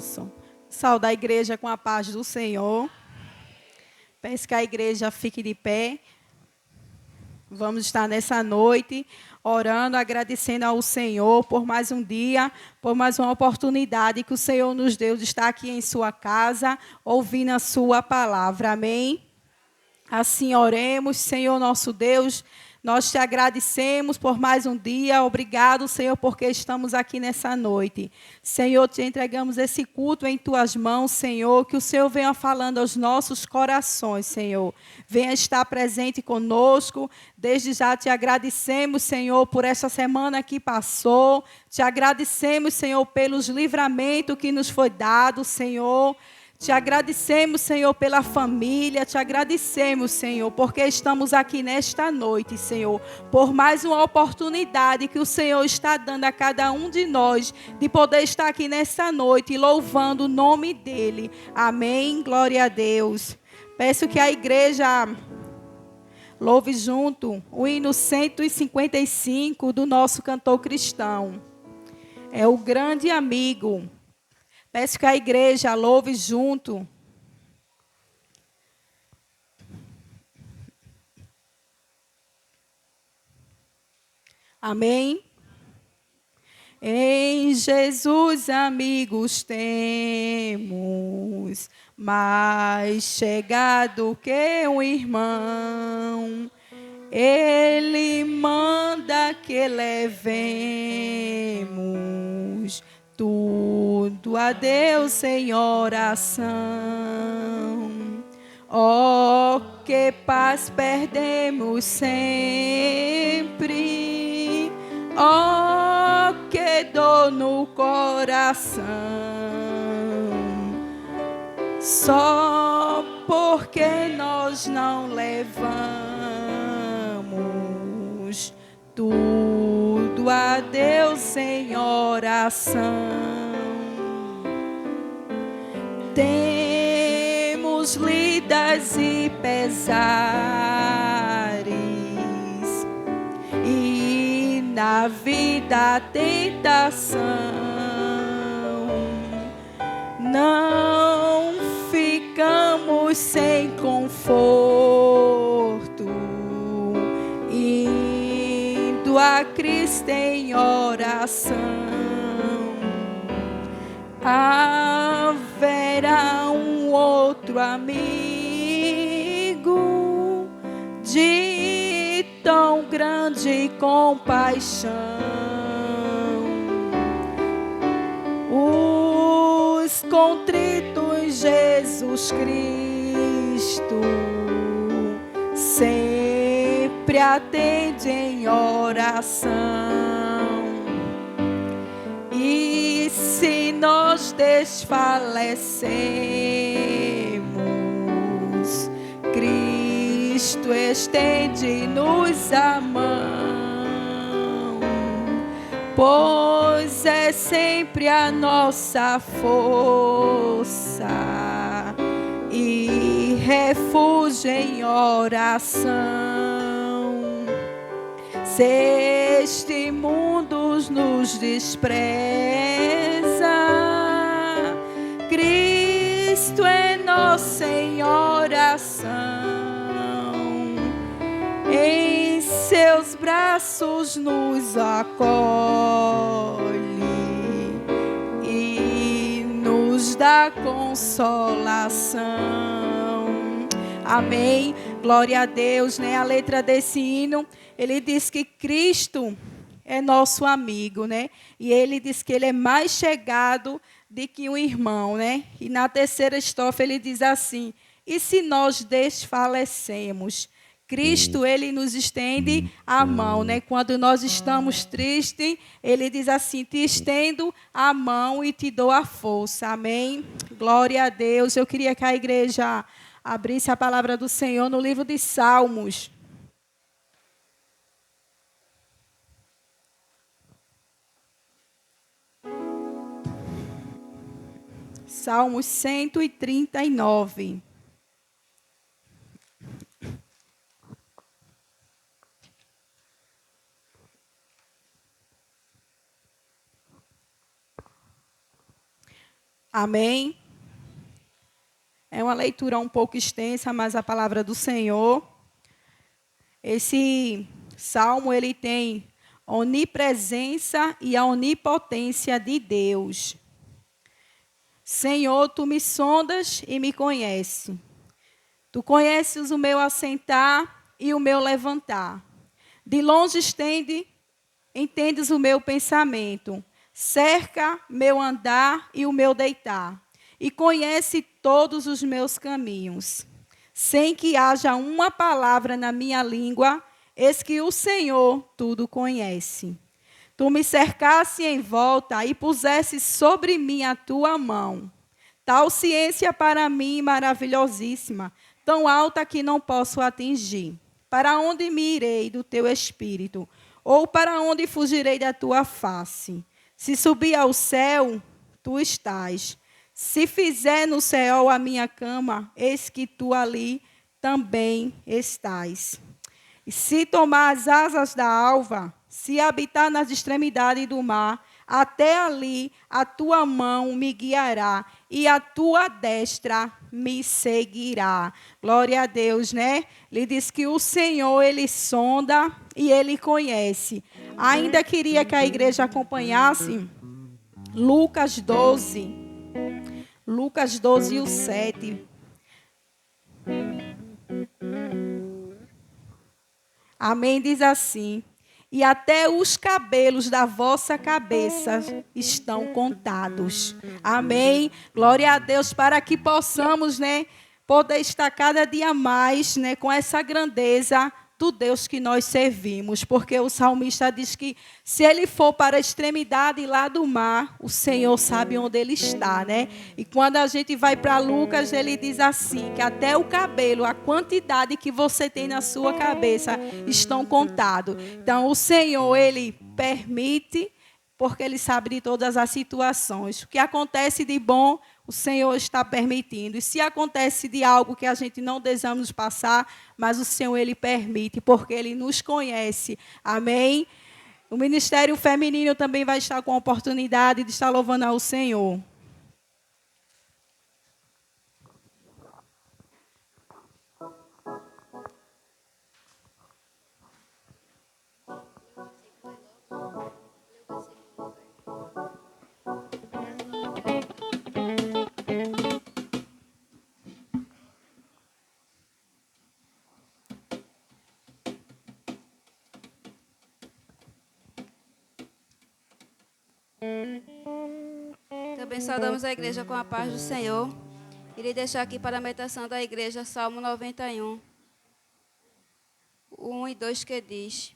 som. Saúde a igreja com a paz do Senhor. Peço que a igreja fique de pé. Vamos estar nessa noite orando, agradecendo ao Senhor por mais um dia, por mais uma oportunidade que o Senhor nos deu de estar aqui em sua casa, ouvindo a sua palavra. Amém? Assim oremos, Senhor nosso Deus. Nós te agradecemos por mais um dia. Obrigado, Senhor, porque estamos aqui nessa noite. Senhor, te entregamos esse culto em tuas mãos, Senhor. Que o Senhor venha falando aos nossos corações, Senhor. Venha estar presente conosco. Desde já te agradecemos, Senhor, por essa semana que passou. Te agradecemos, Senhor, pelos livramentos que nos foi dado, Senhor. Te agradecemos, Senhor, pela família. Te agradecemos, Senhor, porque estamos aqui nesta noite, Senhor, por mais uma oportunidade que o Senhor está dando a cada um de nós de poder estar aqui nesta noite louvando o nome dEle. Amém. Glória a Deus. Peço que a igreja louve junto o hino 155 do nosso cantor cristão. É o grande amigo. Peço que a igreja louve junto. Amém? Em Jesus, amigos, temos mais chegado que um irmão. Ele manda que levemos tudo a Deus em oração. Oh, que paz perdemos sempre. Oh, que dor no coração. Só porque nós não levamos tudo a Deus em oração. Temos lidas e pesares, e na vida a tentação. Não ficamos sem conforto, indo a Cristo em oração. Haverá um outro amigo de tão grande compaixão. Os contritos Jesus Cristo sempre atende em oração. E se nós desfalecemos, Cristo estende-nos a mão, pois é sempre a nossa força e refúgio em oração. Se este mundo nos despreza, Cristo é nosso em oração. Em seus braços nos acolhe e nos dá consolação. Amém. Glória a Deus, né? A letra desse hino, ele diz que Cristo é nosso amigo, né? E ele diz que ele é mais chegado do que um irmão, né? E na terceira estrofe ele diz assim: e se nós desfalecemos, Cristo, ele nos estende a mão, né? Quando nós estamos tristes, ele diz assim: te estendo a mão e te dou a força. Amém? Glória a Deus. Eu queria que a igreja abrisse a palavra do Senhor no livro de Salmos. Salmos 139. Amém? É uma leitura um pouco extensa, mas a palavra do Senhor. Esse salmo, ele tem onipresença e a onipotência de Deus. Senhor, tu me sondas e me conheces. Tu conheces o meu assentar e o meu levantar. De longe entendes o meu pensamento. Cerca meu andar e o meu deitar. E conhece todos os meus caminhos. Sem que haja uma palavra na minha língua, eis que o Senhor tudo conhece. Tu me cercasse em volta e pusesse sobre mim a tua mão. Tal ciência para mim maravilhosíssima, tão alta que não posso atingir. Para onde me irei do teu espírito? Ou para onde fugirei da tua face? Se subir ao céu, tu estás. Se fizer no céu a minha cama, eis que tu ali também estás. E se tomar as asas da alva, se habitar nas extremidades do mar, até ali a tua mão me guiará e a tua destra me seguirá. Glória a Deus, né? Ele diz que o Senhor, ele sonda e ele conhece. Ainda queria que a igreja acompanhasse Lucas 12. Lucas 12 e o 7. Amém, diz assim: e até os cabelos da vossa cabeça estão contados. Amém. Glória a Deus, para que possamos, né, poder estar cada dia mais, né, com essa grandeza do Deus que nós servimos, porque o salmista diz que se ele for para a extremidade lá do mar, o Senhor sabe onde ele está, né? E quando a gente vai para Lucas, ele diz assim, que até o cabelo, a quantidade que você tem na sua cabeça estão contados. Então, o Senhor, ele permite, porque ele sabe de todas as situações. O que acontece de bom, o Senhor está permitindo. E se acontece de algo que a gente não desejamos passar, mas o Senhor, ele permite, porque ele nos conhece. Amém? O Ministério Feminino também vai estar com a oportunidade de estar louvando ao Senhor. Também saudamos a igreja com a paz do Senhor. Irei deixar aqui para a meditação da igreja Salmo 91, 1 e 2 que diz,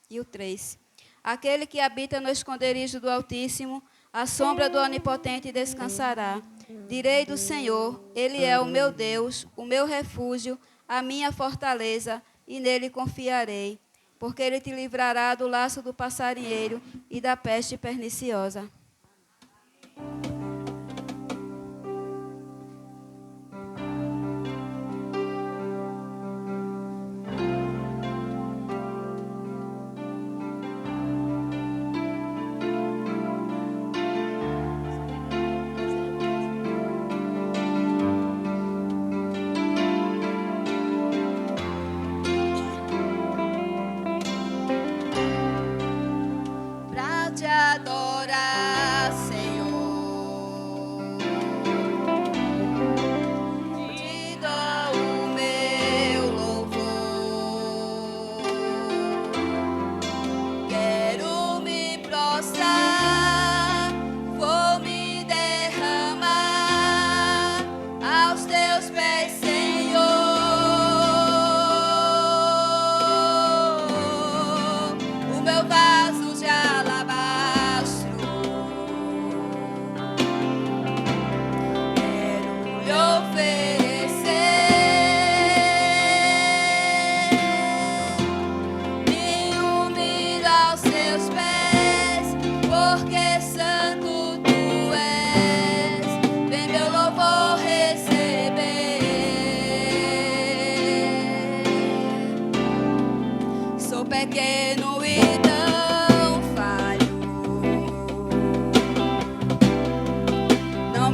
e o 3. Aquele que habita no esconderijo do Altíssimo, à sombra do Onipotente descansará. Direi do Senhor, Ele é o meu Deus, o meu refúgio, a minha fortaleza, e nele confiarei, porque Ele te livrará do laço do passarinheiro e da peste perniciosa. Pra te adorar, Senhor, te dou o meu louvor. Quero me prostrar, vou me derramar aos teus pés, Senhor. O meu vaso de alabastro, quero lhe oferecer. Me humilho aos seus pés, porque santo tu és. Vem meu louvor receber. Sou pequeno e tão falho, não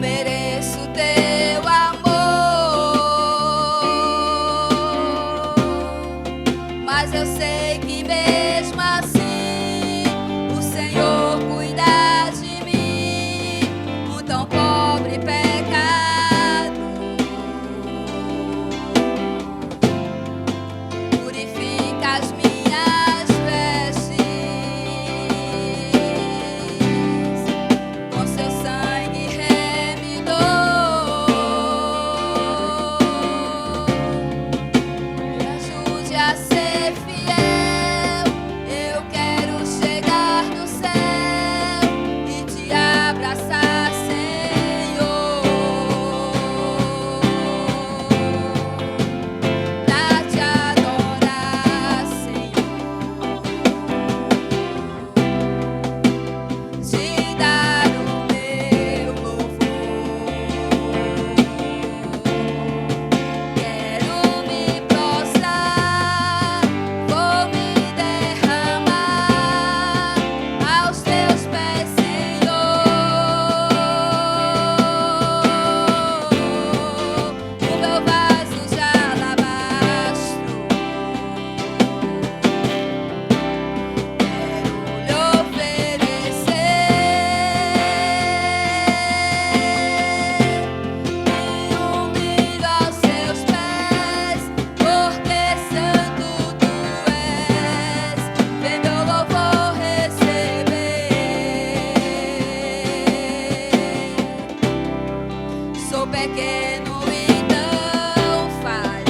Sou pequeno e tão falho.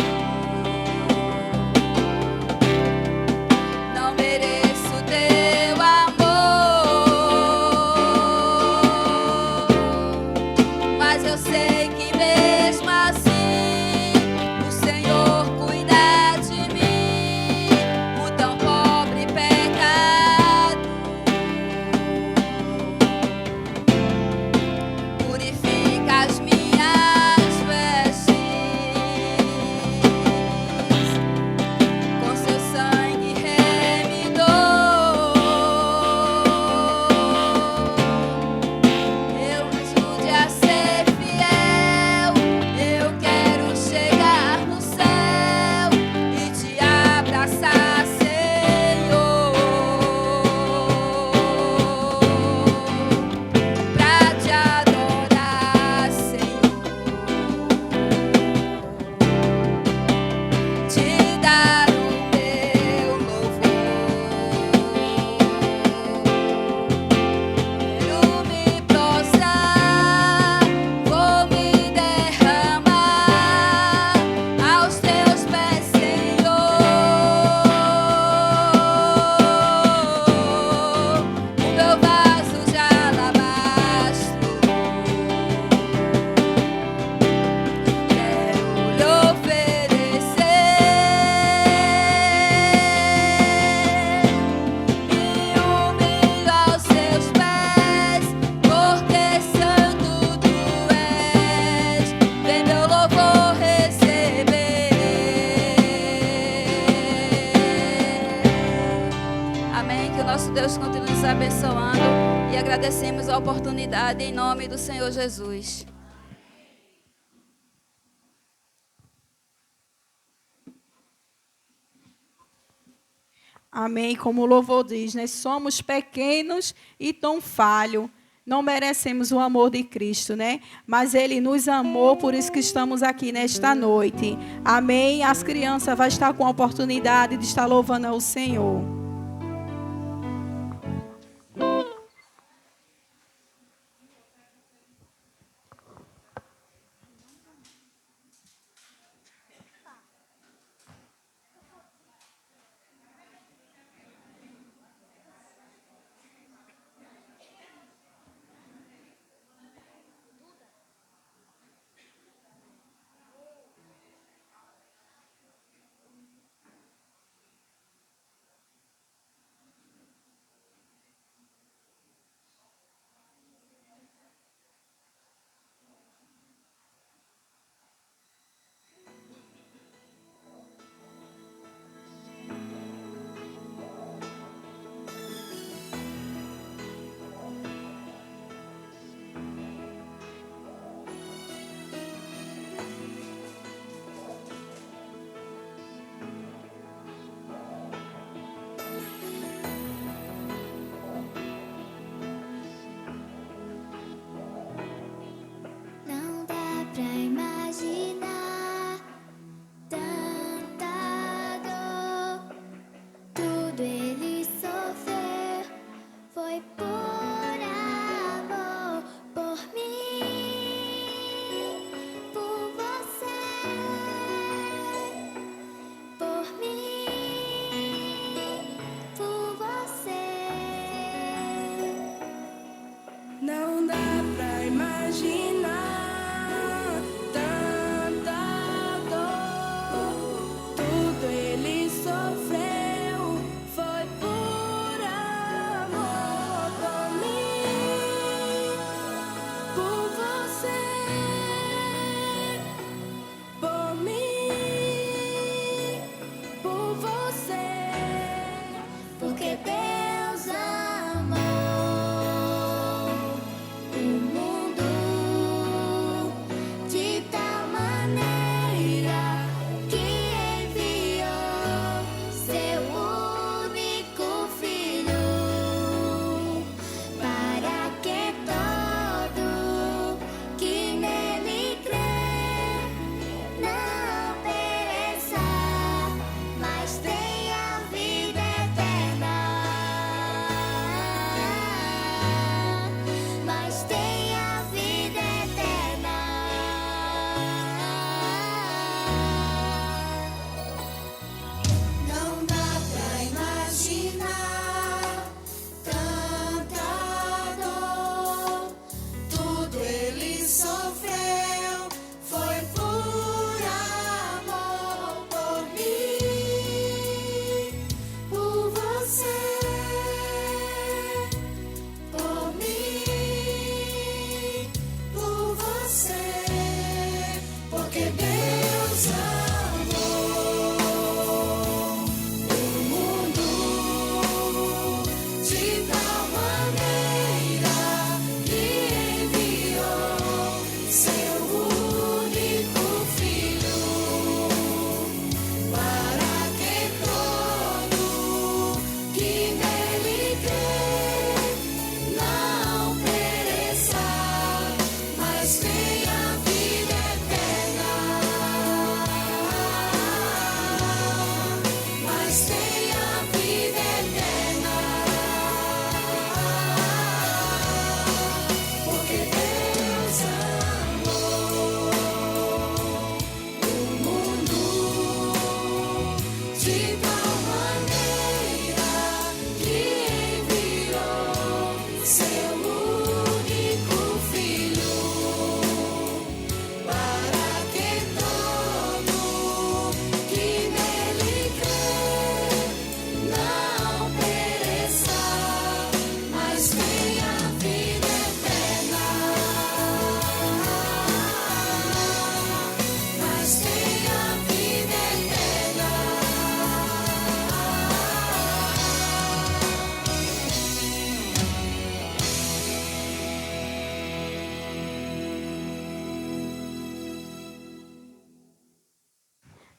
Não mereço teu amor, mas eu sei que mesmo assim o Senhor cuida de mim, o tão pobre pecado. Purifica as minhas vestes com seu sangue remidor. Eu me ajude a ser fiel. Eu quero chegar no céu e te abraçar, Senhor, pra te adorar, Senhor, te dar o meu louvor. Quero me prostrar, vou me derramar aos teus pés, Senhor. O meu vaso de alabastro, quero lhe oferecer. Me humilho aos seus pés, porque santo tu és. Vem meu louvor receber. Amém. Que o nosso Deus continue nos abençoando e agradecemos a oportunidade em nome do Senhor Jesus. Amém. Como o louvor diz, né? Somos pequenos e tão falhos. Não merecemos o amor de Cristo, né? Mas Ele nos amou, por isso que estamos aqui nesta noite. Amém. As crianças vão estar com a oportunidade de estar louvando ao Senhor.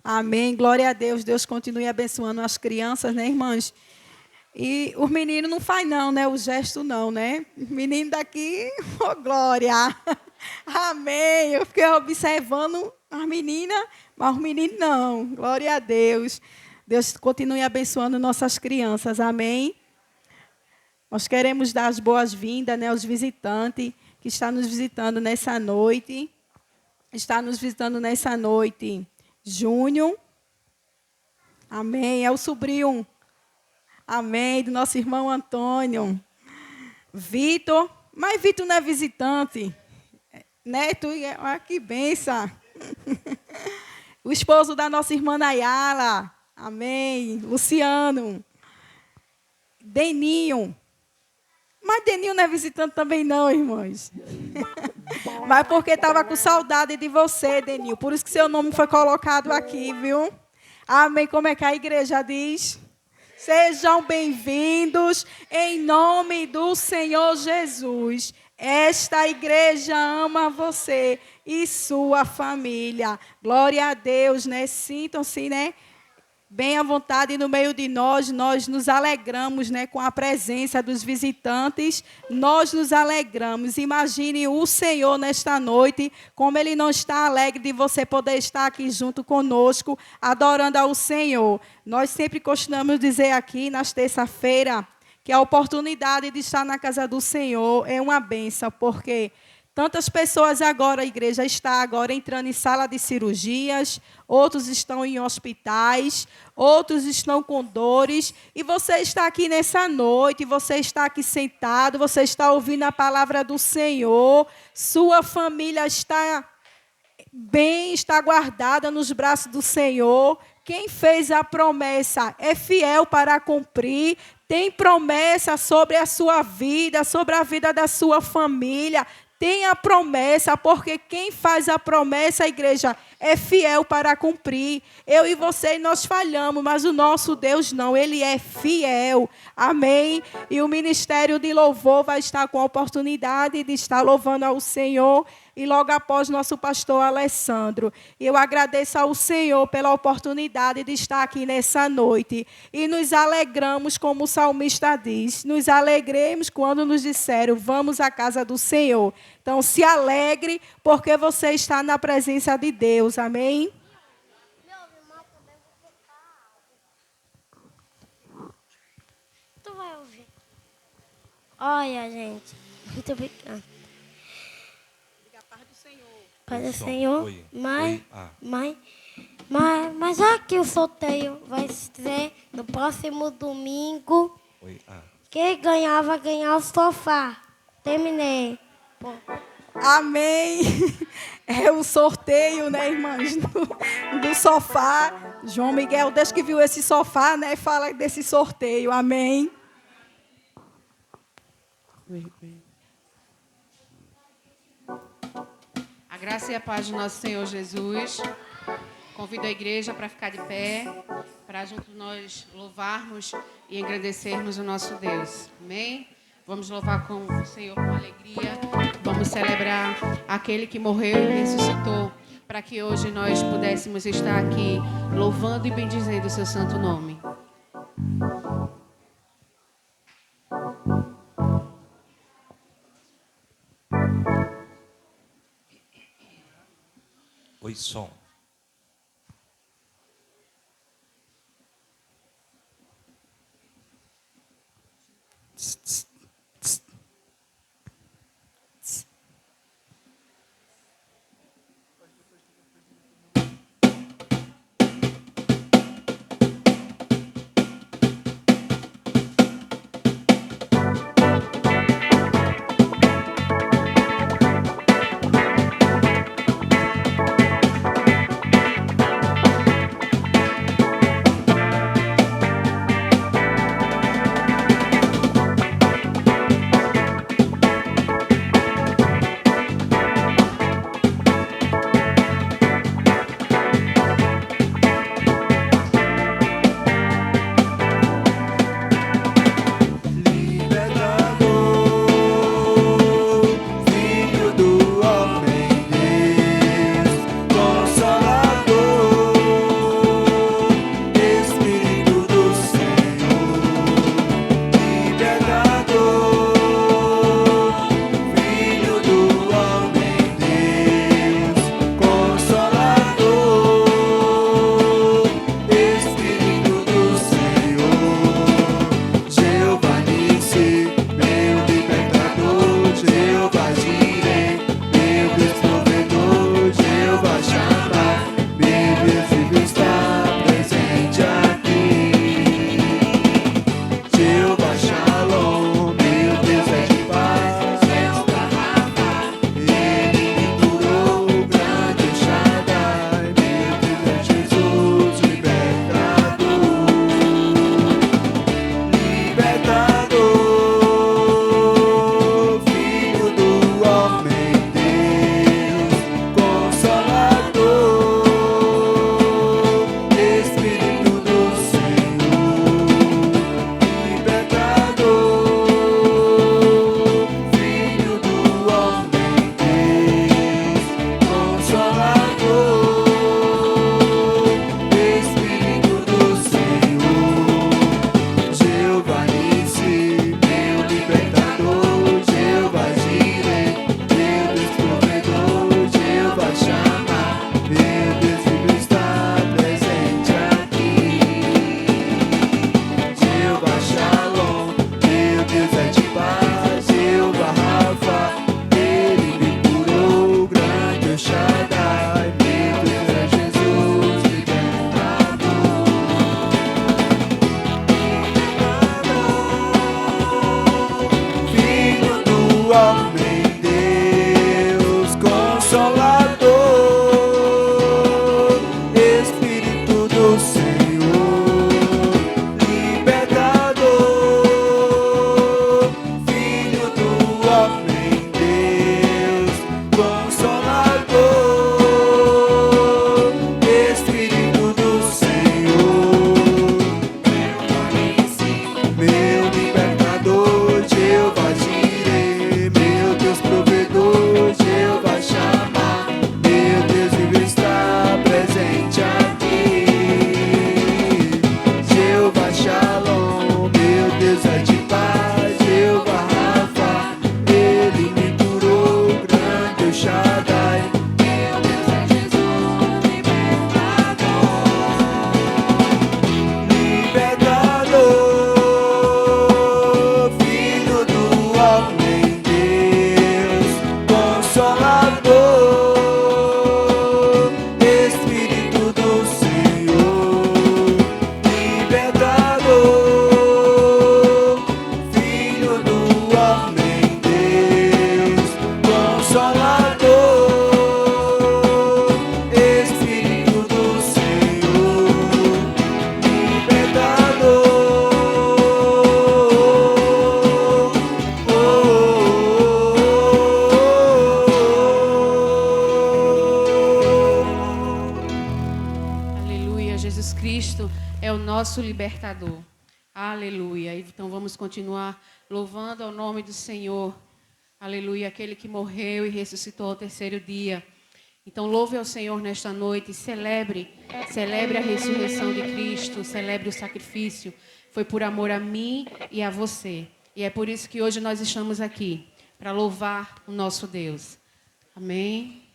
Amém. Glória a Deus. Deus continue abençoando as crianças, né, irmãs? E os meninos não faz não, né? O gesto não, né? Menino daqui, oh, glória. Amém. Eu fiquei observando as meninas, mas os meninos não. Glória a Deus. Deus continue abençoando nossas crianças. Amém. Nós queremos dar as boas-vindas, né, aos visitantes que estão nos visitando nessa noite. Está nos visitando nessa noite Júnior. Amém. É o sobrinho. Amém. Do nosso irmão Antônio. Vitor. Mas Vitor não é visitante. Né? Olha que benção. O esposo da nossa irmã Nayala. Amém. Luciano. Deninho. Mas Deninho não é visitante também não, irmãos. Mas porque estava com saudade de você, Deninho. Por isso que seu nome foi colocado aqui, viu? Amém. Como é que a igreja diz? Sejam bem-vindos em nome do Senhor Jesus. Esta igreja ama você e sua família. Glória a Deus, né? Sintam-se, né? Bem à vontade no meio de nós nos alegramos, né, com a presença dos visitantes, nós nos alegramos. Imagine o Senhor nesta noite, como Ele não está alegre de você poder estar aqui junto conosco, adorando ao Senhor. Nós sempre costumamos dizer aqui, nas terça-feira, que a oportunidade de estar na casa do Senhor é uma bênção, porque tantas pessoas agora, a igreja está agora entrando em sala de cirurgias, outros estão em hospitais, outros estão com dores, e você está aqui nessa noite, você está aqui sentado, você está ouvindo a palavra do Senhor, sua família está bem, está guardada nos braços do Senhor. Quem fez a promessa é fiel para cumprir, tem promessa sobre a sua vida, sobre a vida da sua família. Tem a promessa, porque quem faz a promessa, a igreja, é fiel para cumprir. Eu e você, nós falhamos, mas o nosso Deus não, Ele é fiel. Amém? E o Ministério de Louvor vai estar com a oportunidade de estar louvando ao Senhor. E logo após, nosso pastor Alessandro. E eu agradeço ao Senhor pela oportunidade de estar aqui nessa noite. E nos alegramos, como o salmista diz. Nos alegremos quando nos disseram, vamos à casa do Senhor. Então, se alegre, porque você está na presença de Deus. Amém? Tu vai ouvir. Olha, gente. Muito obrigada. Pai do Senhor, Oi. mas aqui o sorteio vai ser no próximo domingo. Oi. Quem ganhar vai ganhar o sofá. Terminei. Pô. Amém. É o sorteio, né, irmãs, do sofá. João Miguel, desde que viu esse sofá, né, fala desse sorteio. Amém. A graça e a paz do nosso Senhor Jesus. Convido a igreja para ficar de pé, para juntos nós louvarmos e engrandecermos o nosso Deus. Amém? Vamos louvar com o Senhor com alegria. Vamos celebrar aquele que morreu e ressuscitou, para que hoje nós pudéssemos estar aqui louvando e bendizendo o seu santo nome. Oi, som. Tss, tss, tss. Tss. é o nosso libertador. Aleluia. Então vamos continuar louvando ao nome do Senhor. Aleluia, aquele que morreu e ressuscitou ao terceiro dia. Então louve ao Senhor nesta noite, celebre a ressurreição de Cristo, celebre o sacrifício. Foi por amor a mim e a você. E é por isso que hoje nós estamos aqui, para louvar o nosso Deus. Amém.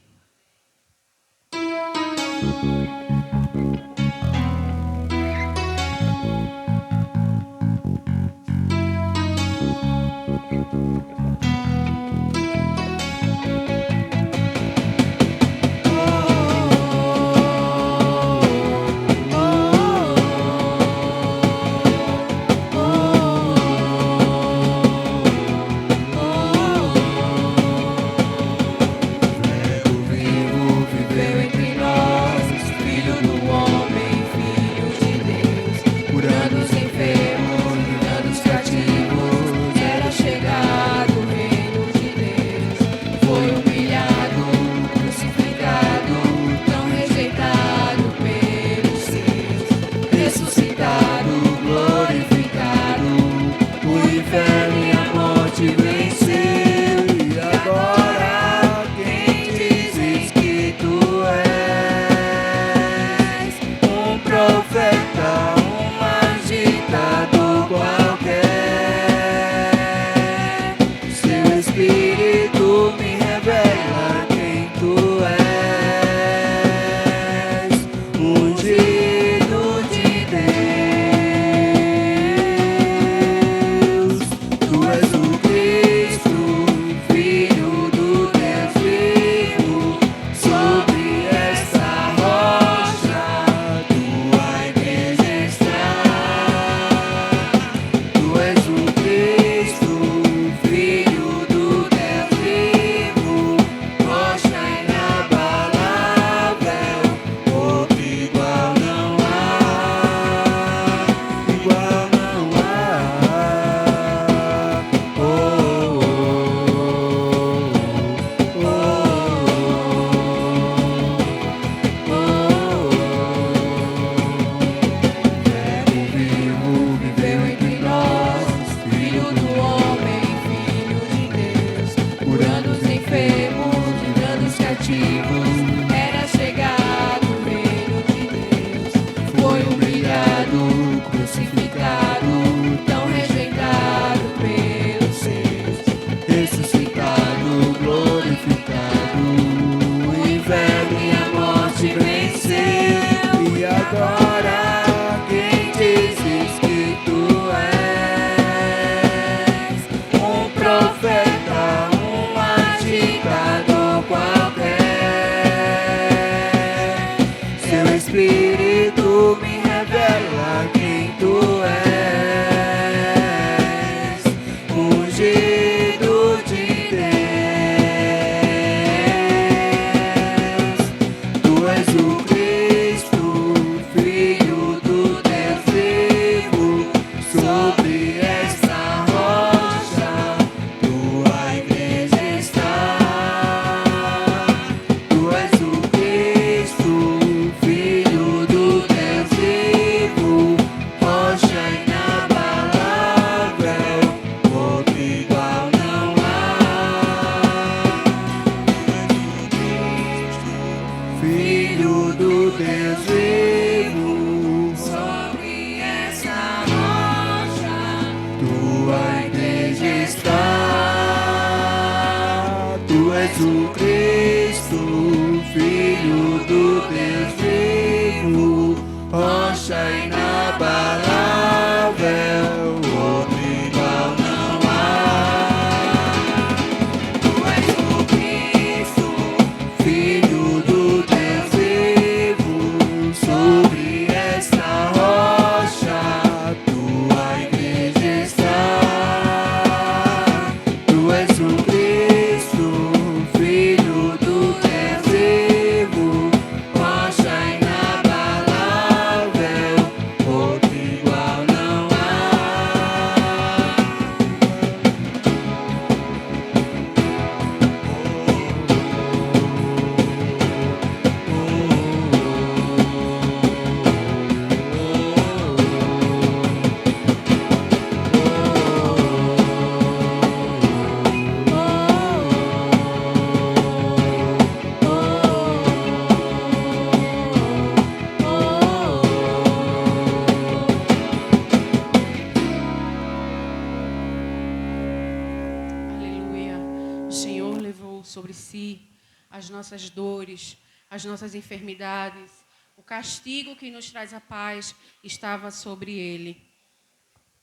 as nossas dores, as nossas enfermidades. O castigo que nos traz a paz estava sobre ele.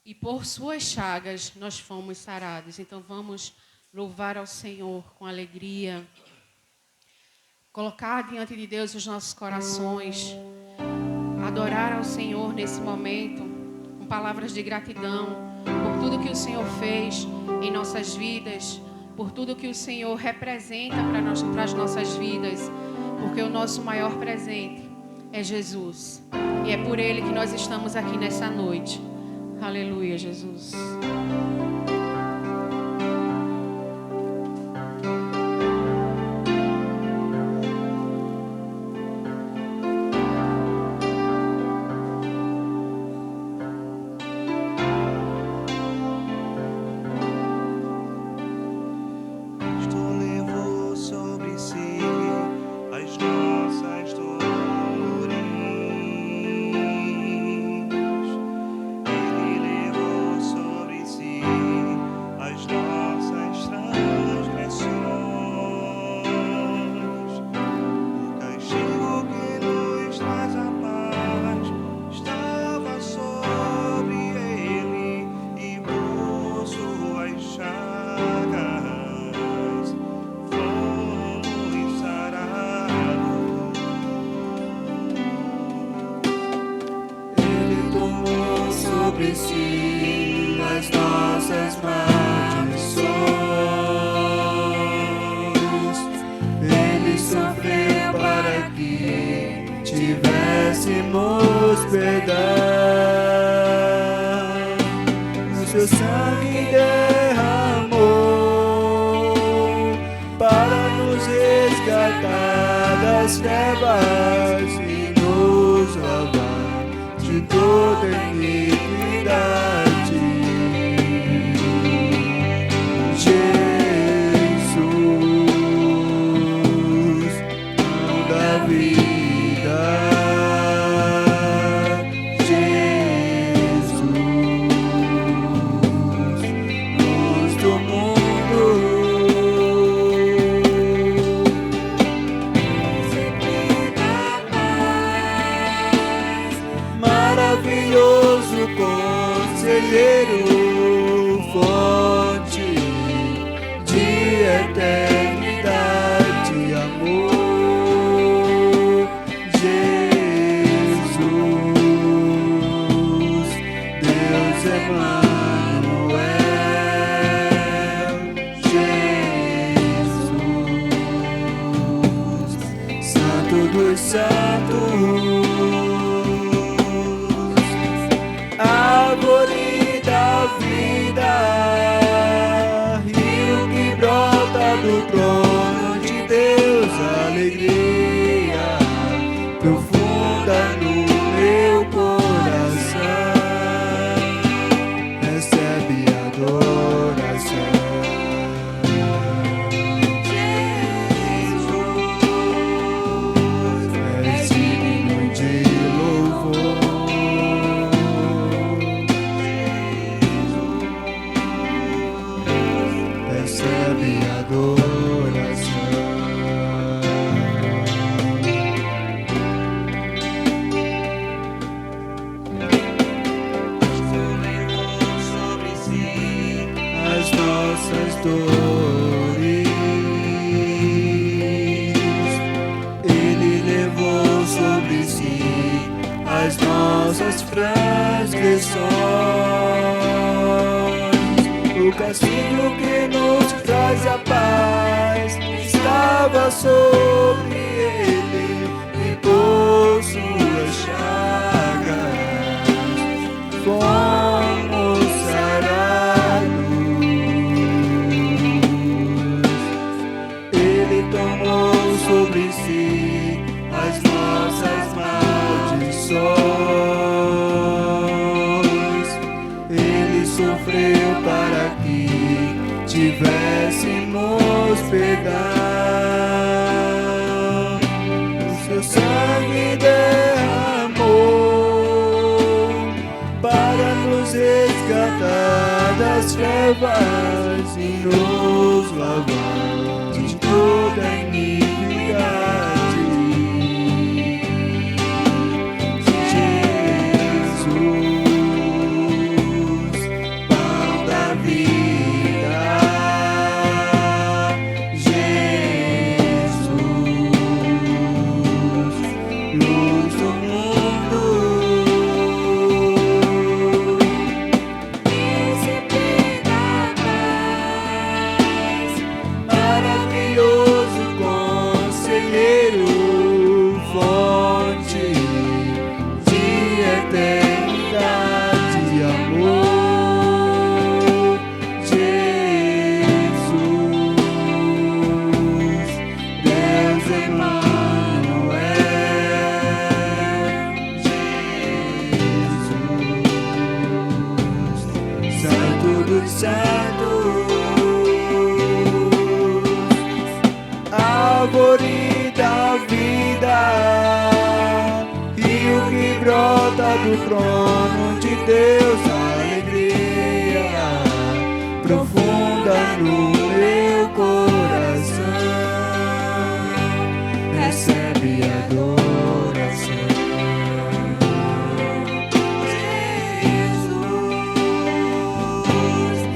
E por suas chagas nós fomos sarados. Então vamos louvar ao Senhor com alegria. Colocar diante de Deus os nossos corações. Adorar ao Senhor nesse momento com palavras de gratidão por tudo que o Senhor fez em nossas vidas, por tudo que o Senhor representa para as nossas vidas, porque o nosso maior presente é Jesus. E é por Ele que nós estamos aqui nessa noite. Aleluia, Jesus. sobre si as nossas maldições. Ele sofreu para que tivéssemos perdão. O seu sangue derramou para nos resgatar das trevas e nos lavar de toda iniquidade. Jesus, pão da vida. Jesus, luz do mundo. Maravilhoso conselheiro, fonte de eternidade e amor. Jesus, Deus Emmanuel. Jesus, Santo dos Santos, árvore da vida, rio que brota do trono de Deus, alegria profunda no meu coração, recebe adoração. Jesus, és digno de louvor. Recebe adoração. Levou sobre si as nossas dores. Ele levou sobre si as nossas transgressões. O castigo que nos traz a paz estava sobre ele, e por suas chagas fomos sarados. Ele tomou sobre si as nossas maldições. Ele sofreu para que tivéssemos perdão. O seu sangue derramou para nos resgatar das trevas e nos lavar de toda iniquidade. do trono de Deus, alegria profunda no meu coração. Recebe adoração. Jesus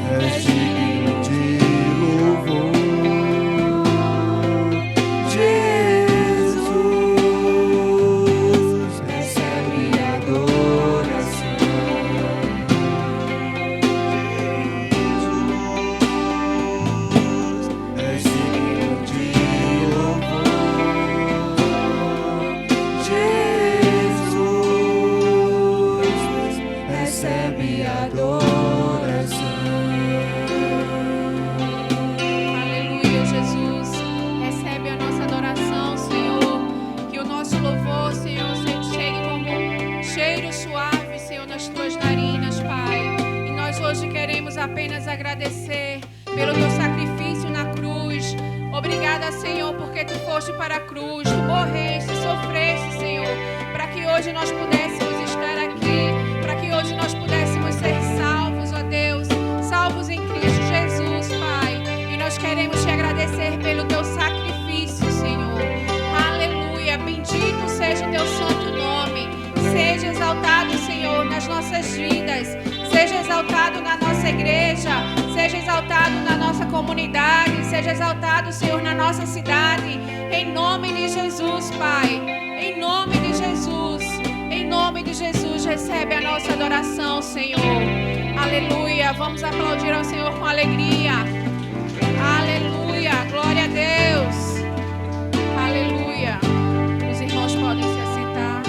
é digno de louvor. Jesus recebe adoração. Jesus é digno de louvor. Jesus recebe adoração. Aleluia, Jesus. Recebe a nossa adoração, Senhor. Que o nosso louvor, Senhor, chegue como cheiro suave, Senhor, nas tuas narinas, Pai. E nós hoje queremos apenas agradecer pelo teu sacrifício na cruz. Obrigada, Senhor, porque tu foste para a cruz, tu morreste, sofreste, Senhor, para que hoje nós pudéssemos estar aqui, para que hoje nós pudéssemos ser salvos, ó Deus, salvos em Cristo Jesus, Pai. E nós queremos te agradecer pelo teu sacrifício, Senhor. Aleluia, bendito seja o teu santo nome. Seja exaltado, Senhor, nas nossas vidas. Seja exaltado na nossa igreja. Seja exaltado na nossa comunidade. Seja exaltado, Senhor, na nossa cidade. Em nome de Jesus, Pai. Em nome de Jesus. Em nome de Jesus, recebe a nossa adoração, Senhor. Aleluia. Vamos aplaudir ao Senhor com alegria. Aleluia. Glória a Deus. Aleluia. Os irmãos podem se assentar.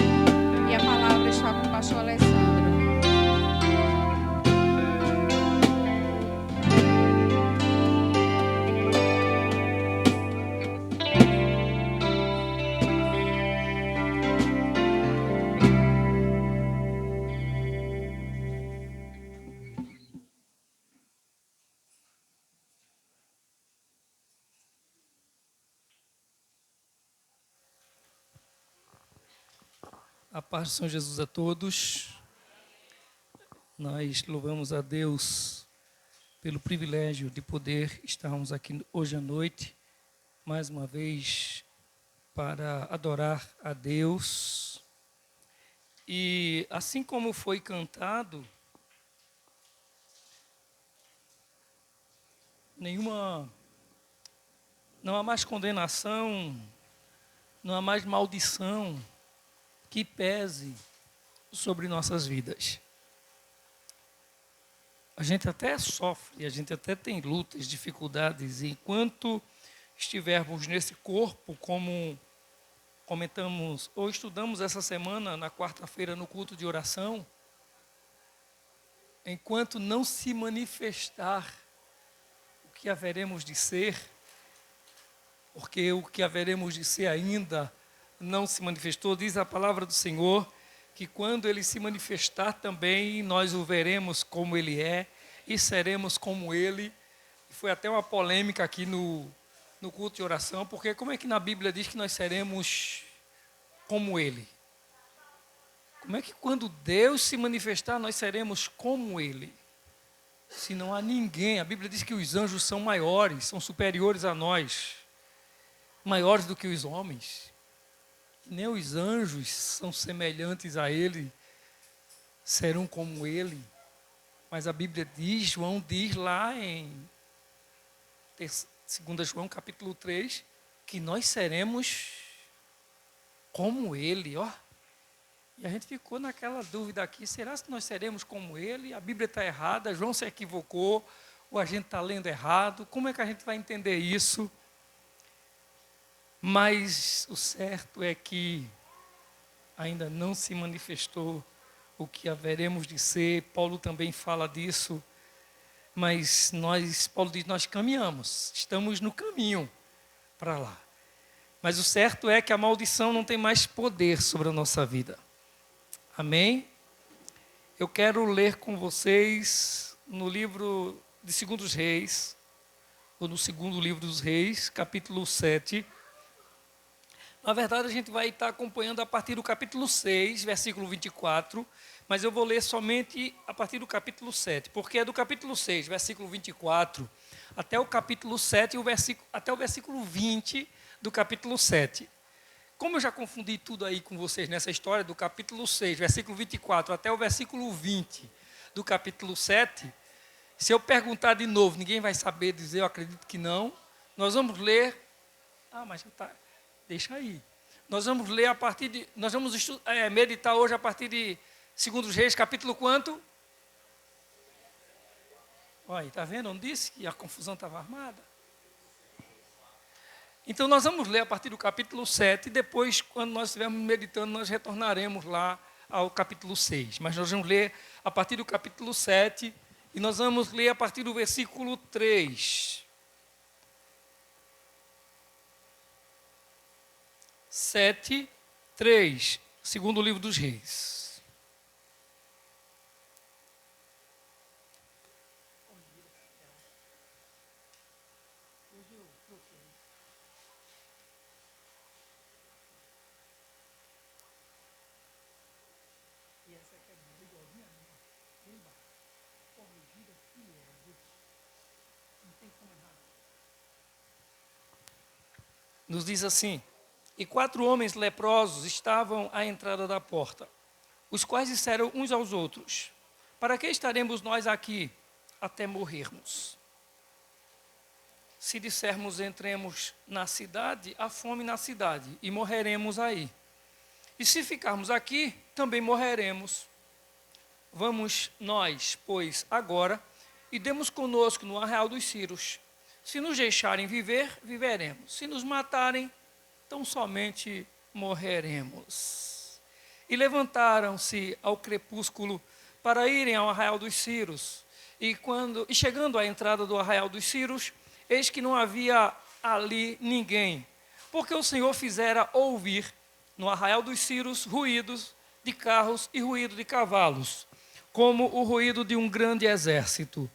E a palavra está com o pastor Alessandro. A paz do Senhor Jesus a todos. Nós louvamos a Deus pelo privilégio de poder estarmos aqui hoje à noite, mais uma vez, para adorar a Deus. E assim como foi cantado, não há mais condenação, não há mais maldição que pese sobre nossas vidas. A gente até sofre, a gente até tem lutas, dificuldades, e enquanto estivermos nesse corpo, como comentamos ou estudamos essa semana, na quarta-feira, no culto de oração, enquanto não se manifestar o que haveremos de ser, porque o que haveremos de ser ainda não se manifestou, diz a palavra do Senhor, que quando Ele se manifestar também, nós o veremos como Ele é e seremos como Ele. E foi até uma polêmica aqui no culto de oração, porque como é que na Bíblia diz que nós seremos como Ele? Como é que quando Deus se manifestar, nós seremos como Ele? Se não há ninguém, a Bíblia diz que os anjos são maiores, são superiores a nós, maiores do que os homens. Nem os anjos são semelhantes a Ele, serão como Ele. Mas a Bíblia diz, João diz lá em 2 João capítulo 3, que nós seremos como Ele, ó. E a gente ficou naquela dúvida aqui, será que nós seremos como Ele? A Bíblia está errada, João se equivocou, ou a gente está lendo errado, como é que a gente vai entender isso? Mas o certo é que ainda não se manifestou o que haveremos de ser. Paulo também fala disso. Mas Paulo diz, nós caminhamos, estamos no caminho para lá. Mas o certo é que a maldição não tem mais poder sobre a nossa vida. Amém? Eu quero ler com vocês no livro de 2 Reis, ou no segundo livro dos Reis, capítulo 7, Na verdade, a gente vai estar acompanhando a partir do capítulo 6, versículo 24, mas eu vou ler somente a partir do capítulo 7, porque é do capítulo 6, versículo 24, até o capítulo 7, até o versículo 20 do capítulo 7. Como eu já confundi tudo aí com vocês nessa história do capítulo 6, versículo 24, até o versículo 20 do capítulo 7, se eu perguntar de novo, ninguém vai saber dizer, eu acredito que não. Nós vamos ler... mas tá... Deixa aí. Nós vamos ler a partir de... Nós vamos meditar hoje a partir de 2 Reis, capítulo quanto? Olha, está vendo? Não disse que a confusão estava armada? Então, nós vamos ler a partir do capítulo 7, e depois, quando nós estivermos meditando, nós retornaremos lá ao capítulo 6. Mas nós vamos ler a partir do capítulo 7, e nós vamos ler a partir do versículo 3. 7, 3, segundo o livro dos Reis. Nos diz assim: e 4 homens leprosos estavam à entrada da porta, os quais disseram uns aos outros: para que estaremos nós aqui até morrermos? Se dissermos entremos na cidade, há fome na cidade, e morreremos aí. E se ficarmos aqui, também morreremos. Vamos nós, pois, agora, e demos conosco no arraial dos Círios. Se nos deixarem viver, viveremos. Se nos matarem, tão somente morreremos. E levantaram-se ao crepúsculo para irem ao arraial dos Círios. E chegando à entrada do arraial dos Círios, eis que não havia ali ninguém, porque o Senhor fizera ouvir no arraial dos Círios ruídos de carros e ruído de cavalos, como o ruído de um grande exército.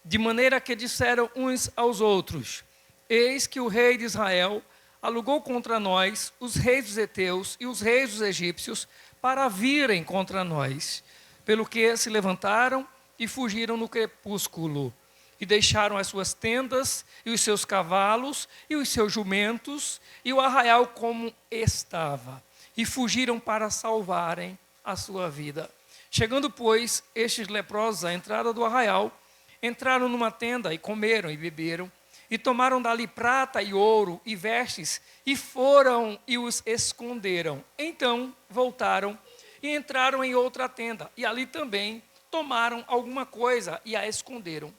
De maneira que disseram uns aos outros: eis que o rei de Israel alugou contra nós os reis dos heteus e os reis dos egípcios para virem contra nós. Pelo que se levantaram e fugiram no crepúsculo, e deixaram as suas tendas e os seus cavalos e os seus jumentos e o arraial como estava, e fugiram para salvarem a sua vida. Chegando, pois, estes leprosos à entrada do arraial, entraram numa tenda e comeram e beberam, e tomaram dali prata e ouro e vestes, e foram e os esconderam. Então voltaram e entraram em outra tenda, e ali também tomaram alguma coisa e a esconderam.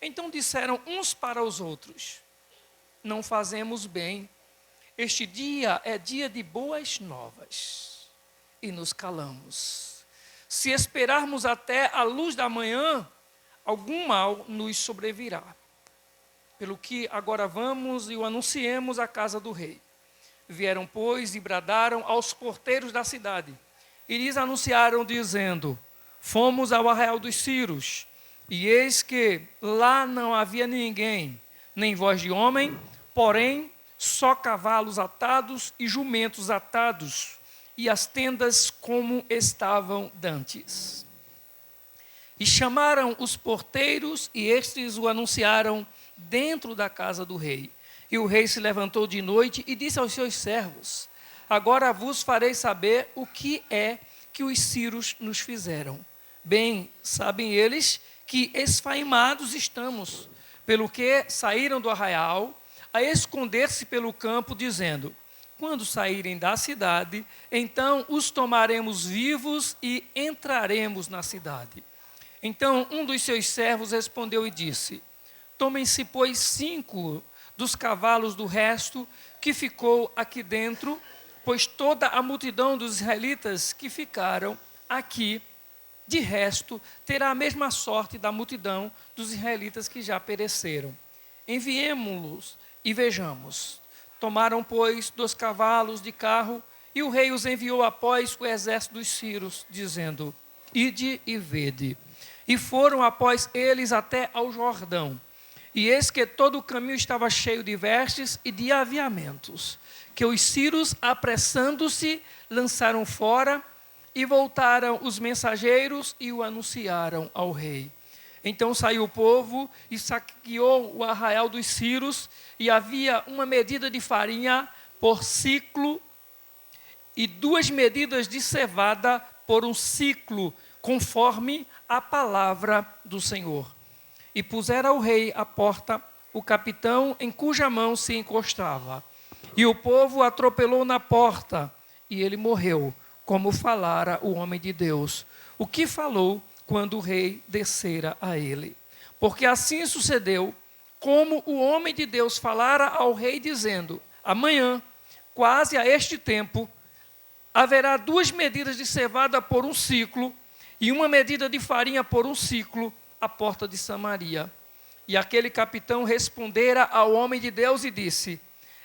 Então disseram uns para os outros: não fazemos bem, este dia é dia de boas novas, e nos calamos. Se esperarmos até a luz da manhã, algum mal nos sobrevirá. Pelo que agora vamos e o anunciemos à casa do rei. Vieram, pois, e bradaram aos porteiros da cidade, e lhes anunciaram, dizendo: fomos ao arraial dos Círios, e eis que lá não havia ninguém, nem voz de homem, porém só cavalos atados e jumentos atados, e as tendas como estavam dantes. E chamaram os porteiros, e estes o anunciaram dentro da casa do rei. E o rei se levantou de noite e disse aos seus servos: agora vos farei saber o que é que os sírios nos fizeram. Bem sabem eles que esfaimados estamos, pelo que saíram do arraial a esconder-se pelo campo, dizendo: quando saírem da cidade, então os tomaremos vivos e entraremos na cidade. Então um dos seus servos respondeu e disse: tomem-se, pois, 5 dos cavalos do resto que ficou aqui dentro, pois toda a multidão dos israelitas que ficaram aqui, de resto, terá a mesma sorte da multidão dos israelitas que já pereceram. Enviemo-los e vejamos. Tomaram, pois, 2 cavalos de carro, e o rei os enviou após o exército dos sírios, dizendo: ide e vede. E foram após eles até ao Jordão. E eis que todo o caminho estava cheio de vestes e de aviamentos, que os sírios, apressando-se, lançaram fora, e voltaram os mensageiros e o anunciaram ao rei. Então saiu o povo e saqueou o arraial dos sírios, e havia uma medida de farinha por ciclo e 2 medidas de cevada por um ciclo, conforme a palavra do Senhor. E pusera ao rei à porta o capitão em cuja mão se encostava. E o povo atropelou na porta, e ele morreu, como falara o homem de Deus, o que falou quando o rei descera a ele. Porque assim sucedeu, como o homem de Deus falara ao rei, dizendo: amanhã, quase a este tempo, haverá 2 medidas de cevada por um ciclo, e 1 medida de farinha por um ciclo, à porta de Samaria. E aquele capitão respondera ao homem de Deus e disse: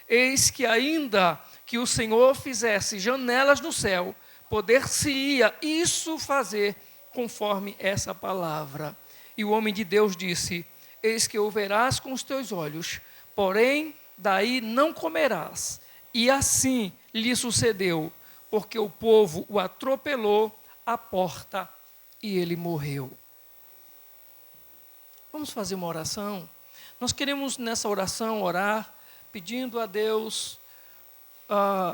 eis que ainda que o Senhor fizesse janelas no céu, poder-se-ia isso fazer conforme essa palavra. E o homem de Deus disse: eis que o verás com os teus olhos, porém daí não comerás. E assim lhe sucedeu, porque o povo o atropelou à porta e ele morreu. Vamos fazer uma oração? Nós queremos nessa oração orar, pedindo a Deus,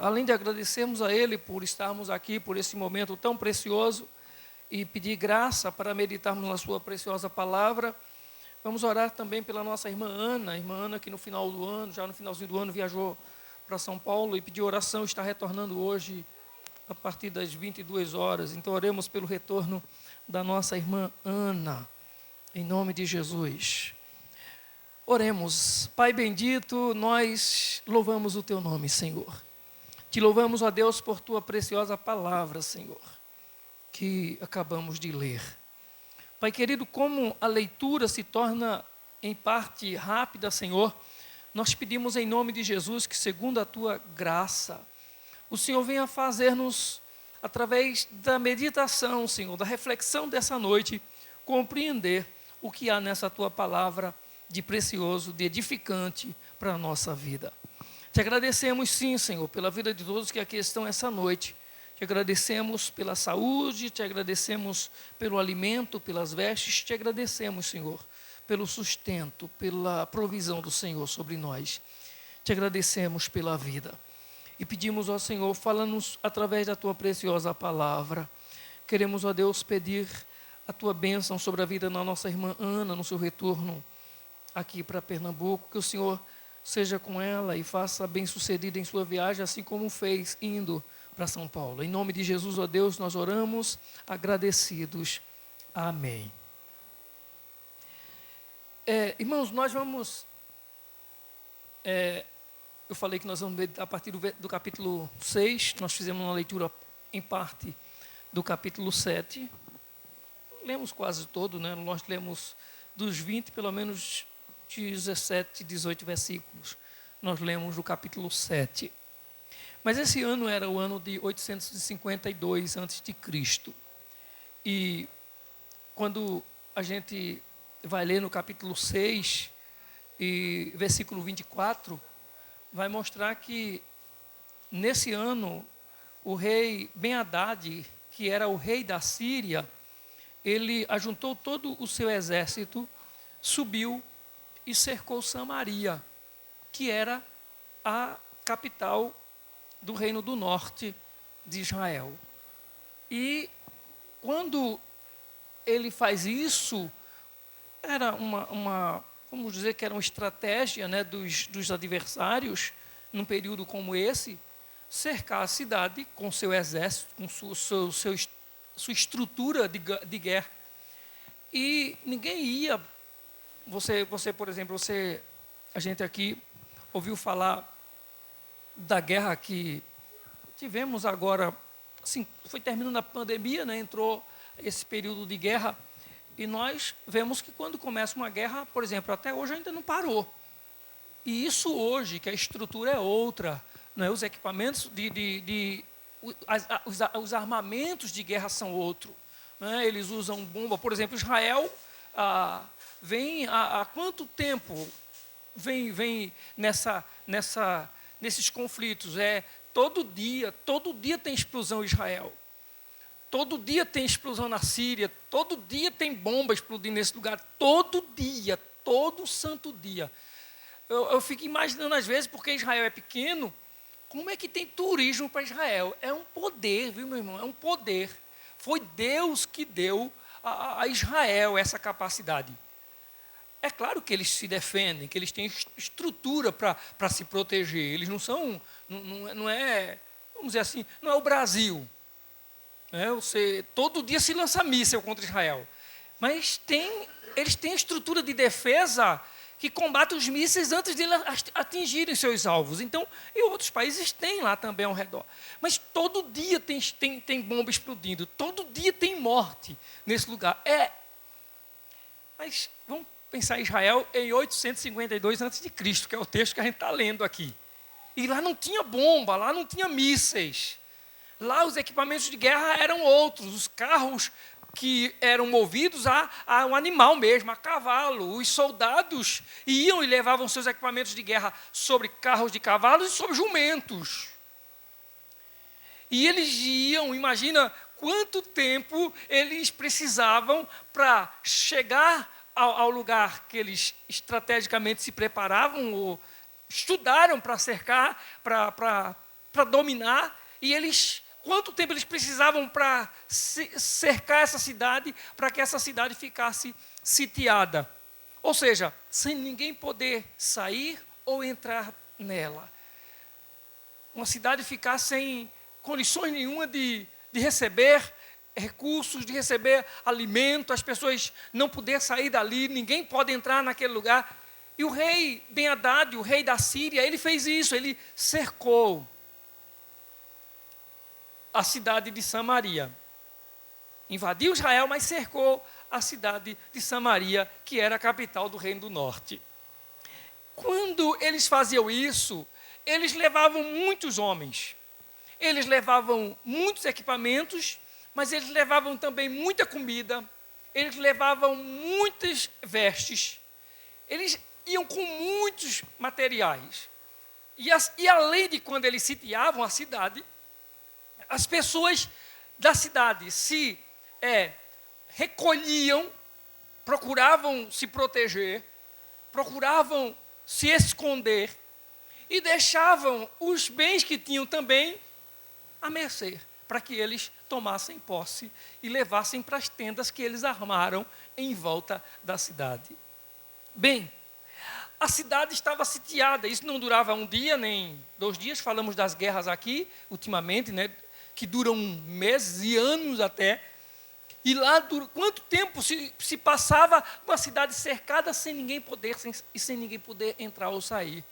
além de agradecermos a Ele por estarmos aqui, por esse momento tão precioso, e pedir graça para meditarmos na sua preciosa palavra, vamos orar também pela nossa irmã Ana, que no final do ano, já no finalzinho do ano, viajou para São Paulo e pediu oração, está retornando hoje a partir das 22 horas. Então oremos pelo retorno da nossa irmã Ana, em nome de Jesus. Oremos. Pai bendito, nós louvamos o teu nome, Senhor. Te louvamos, ó Deus, por tua preciosa palavra, Senhor, que acabamos de ler. Pai querido, como a leitura se torna em parte rápida, Senhor, nós pedimos em nome de Jesus que, segundo a tua graça, o Senhor venha fazer-nos, através da meditação, Senhor, da reflexão dessa noite, compreender o que há nessa tua palavra de precioso, de edificante para a nossa vida. Te agradecemos sim, Senhor, pela vida de todos que aqui estão essa noite. Te agradecemos pela saúde, te agradecemos pelo alimento, pelas vestes, te agradecemos, Senhor, pelo sustento, pela provisão do Senhor sobre nós. Te agradecemos pela vida. E pedimos ao Senhor, fala-nos através da tua preciosa palavra. Queremos, ó Deus, pedir a tua bênção sobre a vida da nossa irmã Ana, no seu retorno aqui para Pernambuco, que o Senhor seja com ela e faça bem-sucedida em sua viagem, assim como fez indo para São Paulo. Em nome de Jesus, ó Deus, nós oramos agradecidos. Amém. Irmãos, nós vamos... eu falei que nós vamos ver a partir do capítulo 6, nós fizemos uma leitura em parte do capítulo 7. Lemos quase todo, né? Nós lemos dos 20, pelo menos 17, 18 versículos. Nós lemos o capítulo 7. Mas esse ano era o ano de 852 a.C. E quando a gente vai ler no capítulo 6, e versículo 24, vai mostrar que nesse ano o rei Ben-Hadad, que era o rei da Síria, ele ajuntou todo o seu exército, subiu e cercou Samaria, que era a capital do reino do norte de Israel. E quando ele faz isso, era vamos dizer que era uma estratégia, né, dos adversários, num período como esse, cercar a cidade com seu exército, com sua estrutura de guerra. E ninguém ia... Você, por exemplo, a gente aqui ouviu falar da guerra que tivemos agora, assim, foi terminando a pandemia, né, entrou esse período de guerra, e nós vemos que quando começa uma guerra, por exemplo, até hoje ainda não parou. E isso hoje, que a estrutura é outra, né, os equipamentos, os armamentos de guerra são outros. Né, eles usam bomba, por exemplo, Israel vem há quanto tempo vem nessa nesses conflitos. Todo dia tem explosão em Israel. Todo dia tem explosão na Síria. Todo dia tem bomba explodindo nesse lugar. Todo dia, todo santo dia. Eu fico imaginando às vezes, porque Israel é pequeno, como é que tem turismo para Israel? É um poder, viu, meu irmão? É um poder. Foi Deus que deu a Israel essa capacidade. É claro que eles se defendem, que eles têm estrutura para se proteger. Eles não são, não é, vamos dizer assim, não é o Brasil. Todo dia se lança míssil contra Israel. Mas eles têm estrutura de defesa que combate os mísseis antes de atingirem seus alvos. Então, e outros países têm lá também ao redor. Mas todo dia tem bomba explodindo, todo dia tem morte nesse lugar. Mas vamos pensar em Israel em 852 a.C., que é o texto que a gente está lendo aqui. E lá não tinha bomba, lá não tinha mísseis. Lá os equipamentos de guerra eram outros, os carros que eram movidos a um animal mesmo, a cavalo. Os soldados iam e levavam seus equipamentos de guerra sobre carros de cavalos e sobre jumentos. E eles iam, imagina quanto tempo eles precisavam para chegar ao lugar que eles estrategicamente se preparavam, ou estudaram para cercar, para dominar, e quanto tempo eles precisavam para cercar essa cidade, para que essa cidade ficasse sitiada. Ou seja, sem ninguém poder sair ou entrar nela. Uma cidade ficar sem condições nenhuma de receber recursos, de receber alimento, as pessoas não poder sair dali, ninguém pode entrar naquele lugar. E o rei Ben-Hadad, o rei da Síria, ele fez isso, ele cercou a cidade de Samaria. Invadiu Israel, mas cercou a cidade de Samaria, que era a capital do Reino do Norte. Quando eles faziam isso, eles levavam muitos homens, eles levavam muitos equipamentos, mas eles levavam também muita comida, eles levavam muitas vestes, eles iam com muitos materiais. E além de quando eles sitiavam a cidade, as pessoas da cidade se recolhiam, procuravam se proteger, procuravam se esconder e deixavam os bens que tinham também à mercê, para que eles tomassem posse e levassem para as tendas que eles armaram em volta da cidade. Bem, a cidade estava sitiada, isso não durava um dia nem 2 dias, falamos das guerras aqui, ultimamente, que duram meses e anos até. E lá, quanto tempo se passava uma cidade cercada sem ninguém poder entrar ou sair.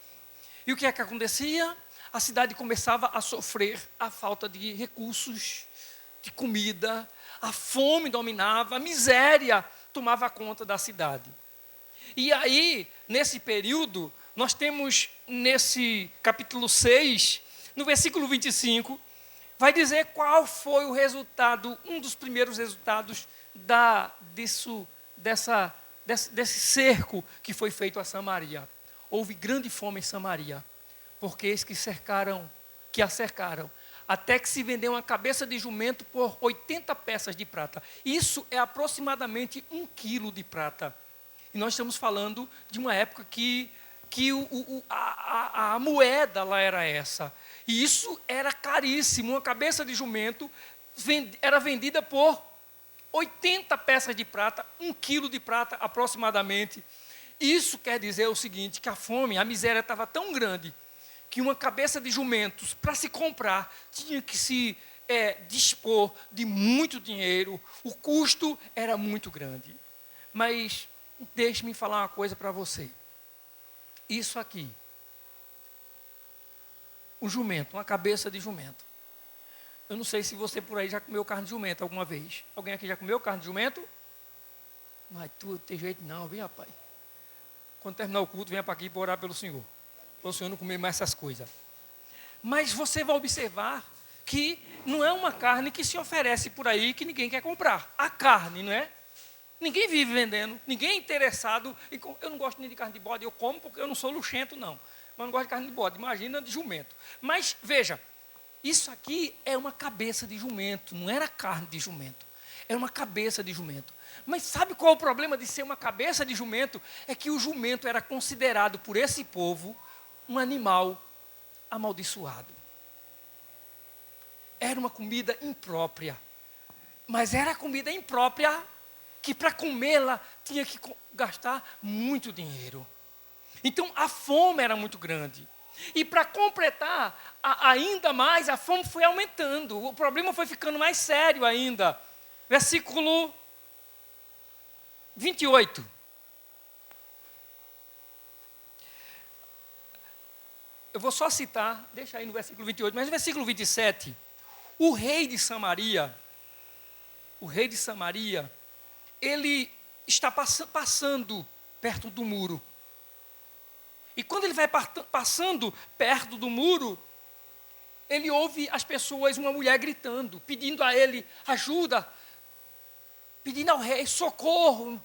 E o que é que acontecia? A cidade começava a sofrer a falta de recursos, de comida, a fome dominava, a miséria tomava conta da cidade. E aí, nesse período, nós temos nesse capítulo 6, no versículo 25, vai dizer qual foi o resultado, um dos primeiros resultados desse cerco que foi feito a Samaria. Houve grande fome em Samaria, porque eles que a cercaram, até que se vendeu uma cabeça de jumento por 80 peças de prata. Isso é aproximadamente 1 quilo de prata. E nós estamos falando de uma época que a moeda lá era essa. E isso era caríssimo. Uma cabeça de jumento era vendida por 80 peças de prata, 1 quilo de prata aproximadamente. Isso quer dizer o seguinte, que a fome, a miséria estava tão grande, que uma cabeça de jumentos, para se comprar, tinha que se dispor de muito dinheiro. O custo era muito grande. Mas deixe-me falar uma coisa para você. Isso aqui, um jumento, uma cabeça de jumento. Eu não sei se você por aí já comeu carne de jumento alguma vez. Alguém aqui já comeu carne de jumento? Mas tu tem jeito não, viu, rapaz? Quando terminar o culto, venha para aqui para orar pelo Senhor. Para o Senhor não comer mais essas coisas. Mas você vai observar que não é uma carne que se oferece por aí que ninguém quer comprar. A carne, não é? Ninguém vive vendendo, ninguém é interessado. Eu não gosto nem de carne de bode, eu como porque eu não sou luxento, não. mas não gosta de carne de bode. Imagina de jumento. Mas, veja, isso aqui é uma cabeça de jumento, não era carne de jumento. Era uma cabeça de jumento. Mas sabe qual é o problema de ser uma cabeça de jumento? É que o jumento era considerado por esse povo um animal amaldiçoado. Era uma comida imprópria. Mas era comida imprópria que para comê-la tinha que gastar muito dinheiro. Então a fome era muito grande. E para completar ainda mais, a fome foi aumentando. O problema foi ficando mais sério ainda. Versículo 28. Eu vou só citar, deixa aí no versículo 28, mas no versículo 27, o rei de Samaria, ele está passando perto do muro. E quando ele vai passando perto do muro, ele ouve as pessoas, uma mulher gritando, pedindo a ele ajuda, pedindo ao rei socorro,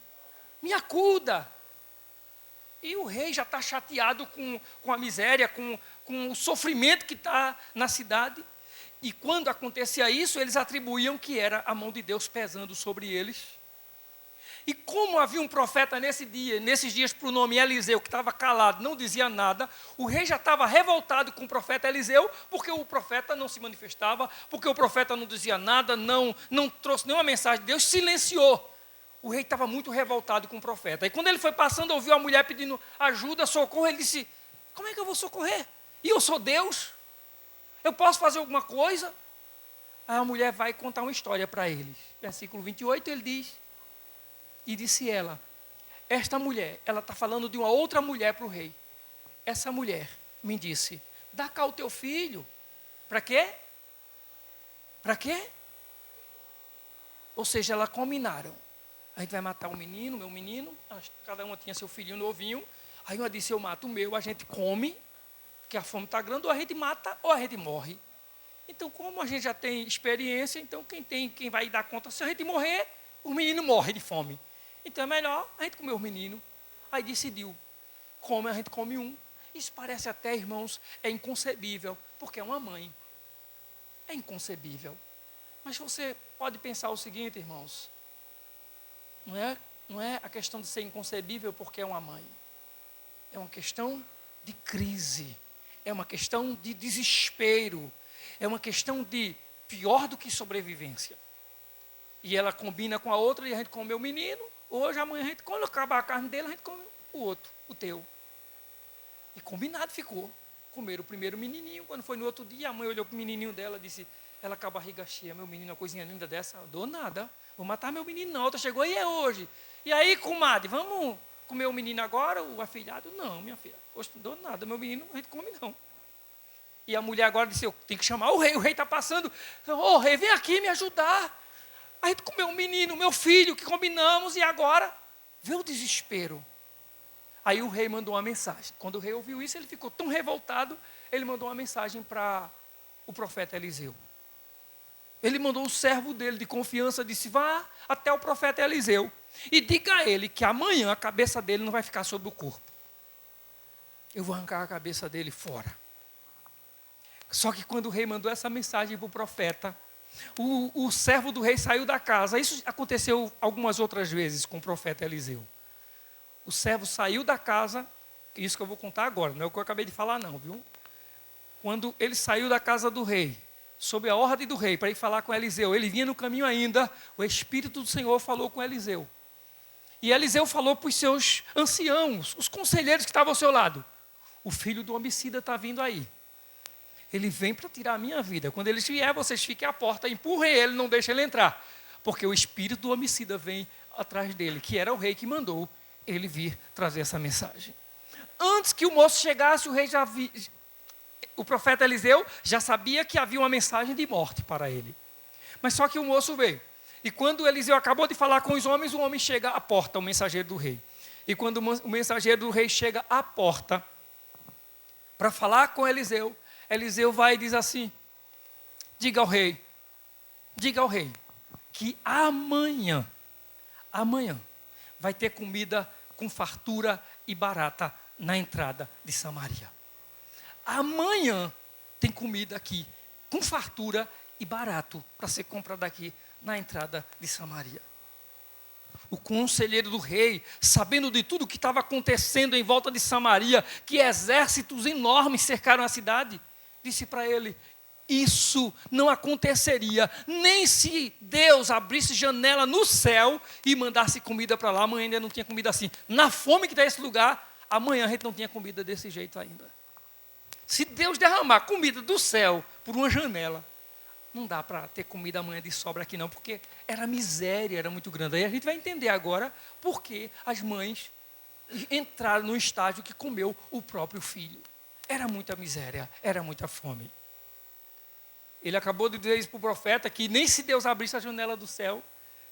me acuda. E o rei já está chateado com a miséria, com o sofrimento que está na cidade. E quando acontecia isso, eles atribuíam que era a mão de Deus pesando sobre eles. E como havia um profeta nesses dias para o nome Eliseu, que estava calado, não dizia nada, o rei já estava revoltado com o profeta Eliseu, porque o profeta não se manifestava, porque o profeta não dizia nada, não trouxe nenhuma mensagem de Deus, silenciou. O rei estava muito revoltado com o profeta. E quando ele foi passando, ouviu a mulher pedindo ajuda, socorro, ele disse, como é que eu vou socorrer? E eu sou Deus? Eu posso fazer alguma coisa? Aí a mulher vai contar uma história para eles. Versículo 28, ele diz, e disse ela, esta mulher, ela está falando de uma outra mulher para o rei. Essa mulher me disse, dá cá o teu filho. Para quê? Para quê? Ou seja, elas combinaram. A gente vai matar o menino, meu menino, cada uma tinha seu filhinho novinho. Aí uma disse, eu mato o meu, a gente come, porque a fome está grande, ou a gente mata, ou a gente morre. Então, como a gente já tem experiência, então quem vai dar conta, se a gente morrer, o menino morre de fome. Então é melhor a gente comer o menino. Aí decidiu, a gente come um. Isso parece até, irmãos, é inconcebível, porque é uma mãe. É inconcebível. Mas você pode pensar o seguinte, irmãos, não é a questão de ser inconcebível porque é uma mãe. É uma questão de crise. É uma questão de desespero. É uma questão de pior do que sobrevivência. E ela combina com a outra e a gente come o menino. Hoje, amanhã, a gente, quando acabar a carne dele, a gente come o outro, o teu. E combinado ficou. Comeram o primeiro menininho. Quando foi no outro dia, a mãe olhou para o menininho dela e disse, ela com a barriga cheia, meu menino, uma coisinha linda dessa, não dou nada. Vou matar meu menino não, outra chegou e é hoje. E aí, comadre, vamos comer o menino agora, o afilhado? Não, minha filha, poxa, não dou nada, meu menino a gente come não. E a mulher agora disse, eu tenho que chamar o rei está passando. Ô rei, vem aqui me ajudar. A gente comeu um menino, meu filho, que combinamos, e agora vê o desespero. Aí o rei mandou uma mensagem. Quando o rei ouviu isso, ele ficou tão revoltado, ele mandou uma mensagem para o profeta Eliseu. Ele mandou o servo dele de confiança, disse, vá até o profeta Eliseu e diga a ele que amanhã a cabeça dele não vai ficar sobre o corpo. Eu vou arrancar a cabeça dele fora. Só que quando o rei mandou essa mensagem para o profeta, o servo do rei saiu da casa. Isso aconteceu algumas outras vezes com o profeta Eliseu. O servo saiu da casa, isso que eu vou contar agora, não é o que eu acabei de falar não, viu? Quando ele saiu da casa do rei, sob a ordem do rei, para ir falar com Eliseu, ele vinha no caminho ainda, o Espírito do Senhor falou com Eliseu. E Eliseu falou para os seus anciãos, os conselheiros que estavam ao seu lado, o filho do homicida está vindo aí. Ele vem para tirar a minha vida. Quando ele vier, vocês fiquem à porta, empurrem ele, não deixem ele entrar. Porque o espírito do homicida vem atrás dele, que era o rei que mandou ele vir trazer essa mensagem. Antes que o moço chegasse, o profeta Eliseu já sabia que havia uma mensagem de morte para ele. Mas só que o moço veio. E quando Eliseu acabou de falar com os homens, o homem chega à porta, o mensageiro do rei. E quando o mensageiro do rei chega à porta para falar com Eliseu, Eliseu vai e diz assim, diga ao rei, que amanhã vai ter comida com fartura e barata na entrada de Samaria. amanhã tem comida aqui, com fartura e barato, para ser comprado aqui na entrada de Samaria. O conselheiro do rei, sabendo de tudo o que estava acontecendo em volta de Samaria, que exércitos enormes cercaram a cidade, disse para ele: isso não aconteceria, nem se Deus abrisse janela no céu e mandasse comida para lá. Amanhã ainda não tinha comida assim. Na fome que está esse lugar, amanhã a gente não tinha comida desse jeito ainda. Se Deus derramar comida do céu por uma janela, não dá para ter comida amanhã de sobra aqui não, porque era miséria, era muito grande. Aí a gente vai entender agora por que as mães entraram no estágio que comeu o próprio filho. Era muita miséria, era muita fome. Ele acabou de dizer isso para o profeta, que nem se Deus abrisse a janela do céu,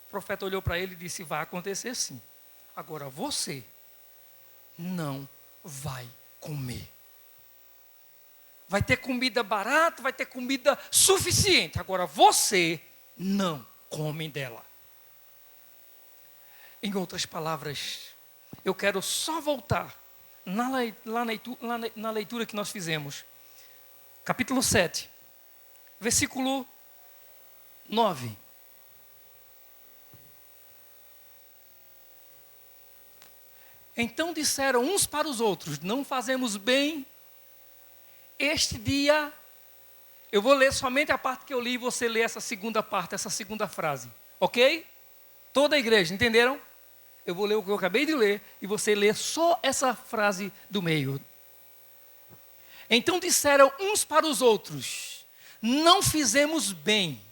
o profeta olhou para ele e disse: vai acontecer sim. Agora você não vai comer. Vai ter comida barata, vai ter comida suficiente. Agora você não come dela. Em outras palavras, eu quero só voltar na leitura que nós fizemos. Capítulo 7, versículo 9. Então disseram uns para os outros: não fazemos bem este dia. Eu vou ler somente a parte que eu li e você lê essa segunda parte, essa segunda frase. Ok? Toda a igreja, entenderam? Eu vou ler o que eu acabei de ler e você lê só essa frase do meio. Então disseram uns para os outros: não fizemos bem.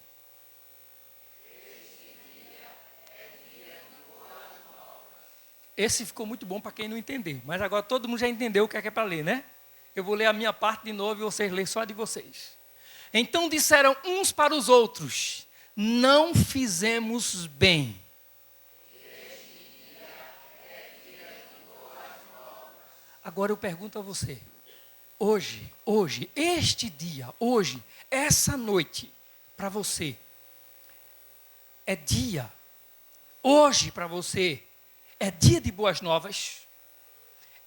Esse ficou muito bom para quem não entendeu, mas agora todo mundo já entendeu o que é para ler, né? Eu vou ler a minha parte de novo e vocês lêem só a de vocês. Então disseram uns para os outros: não fizemos bem. Agora eu pergunto a você, hoje, este dia, hoje, essa noite, para você, é dia, hoje para você, é dia de boas novas?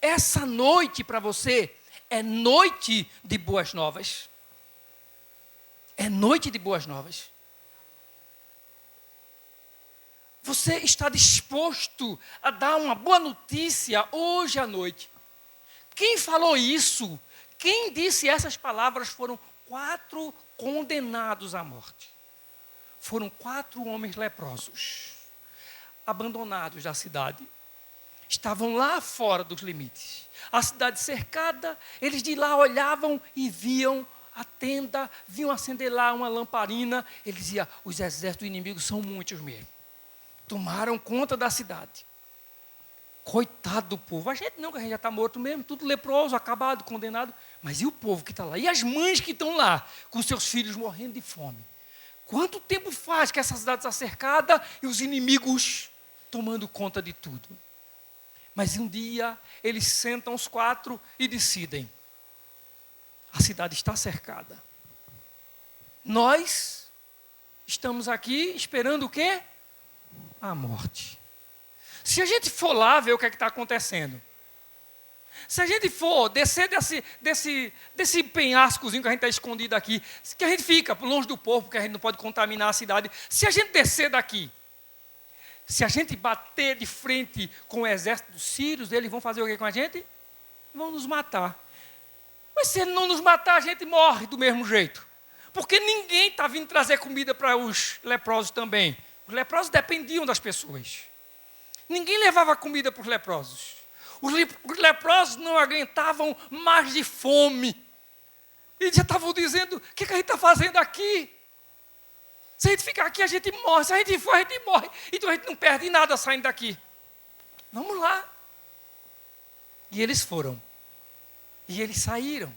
Essa noite para você é noite de boas novas? É noite de boas novas? Você está disposto a dar uma boa notícia hoje à noite? Quem falou isso? Quem disse essas palavras foram 4 condenados à morte. Foram 4 homens leprosos, abandonados da cidade. Estavam lá fora dos limites. A cidade cercada, eles de lá olhavam e viam a tenda, viam acender lá uma lamparina. Eles diziam: os exércitos inimigos são muitos mesmo. Tomaram conta da cidade. Coitado do povo. A gente não, que a gente já está morto mesmo, tudo leproso, acabado, condenado. Mas e o povo que está lá? E as mães que estão lá, com seus filhos morrendo de fome? Quanto tempo faz que essa cidade está cercada e os inimigos tomando conta de tudo? Mas um dia, eles sentam os 4 e decidem: a cidade está cercada. Nós estamos aqui esperando o quê? A morte. Se a gente for lá ver o que é que está acontecendo, se a gente for descer desse penhascozinho que a gente está escondido aqui, que a gente fica longe do povo, porque a gente não pode contaminar a cidade, se a gente descer daqui, se a gente bater de frente com o exército dos sírios, eles vão fazer o que com a gente? Vão nos matar. Mas se ele não nos matar, a gente morre do mesmo jeito. Porque ninguém está vindo trazer comida para os leprosos também. Os leprosos dependiam das pessoas. Ninguém levava comida para os leprosos. Os leprosos não aguentavam mais de fome. E já estavam dizendo: o que a gente está fazendo aqui? Se a gente ficar aqui, a gente morre. Se a gente for, a gente morre. Então a gente não perde nada saindo daqui. Vamos lá. E eles foram. E eles saíram.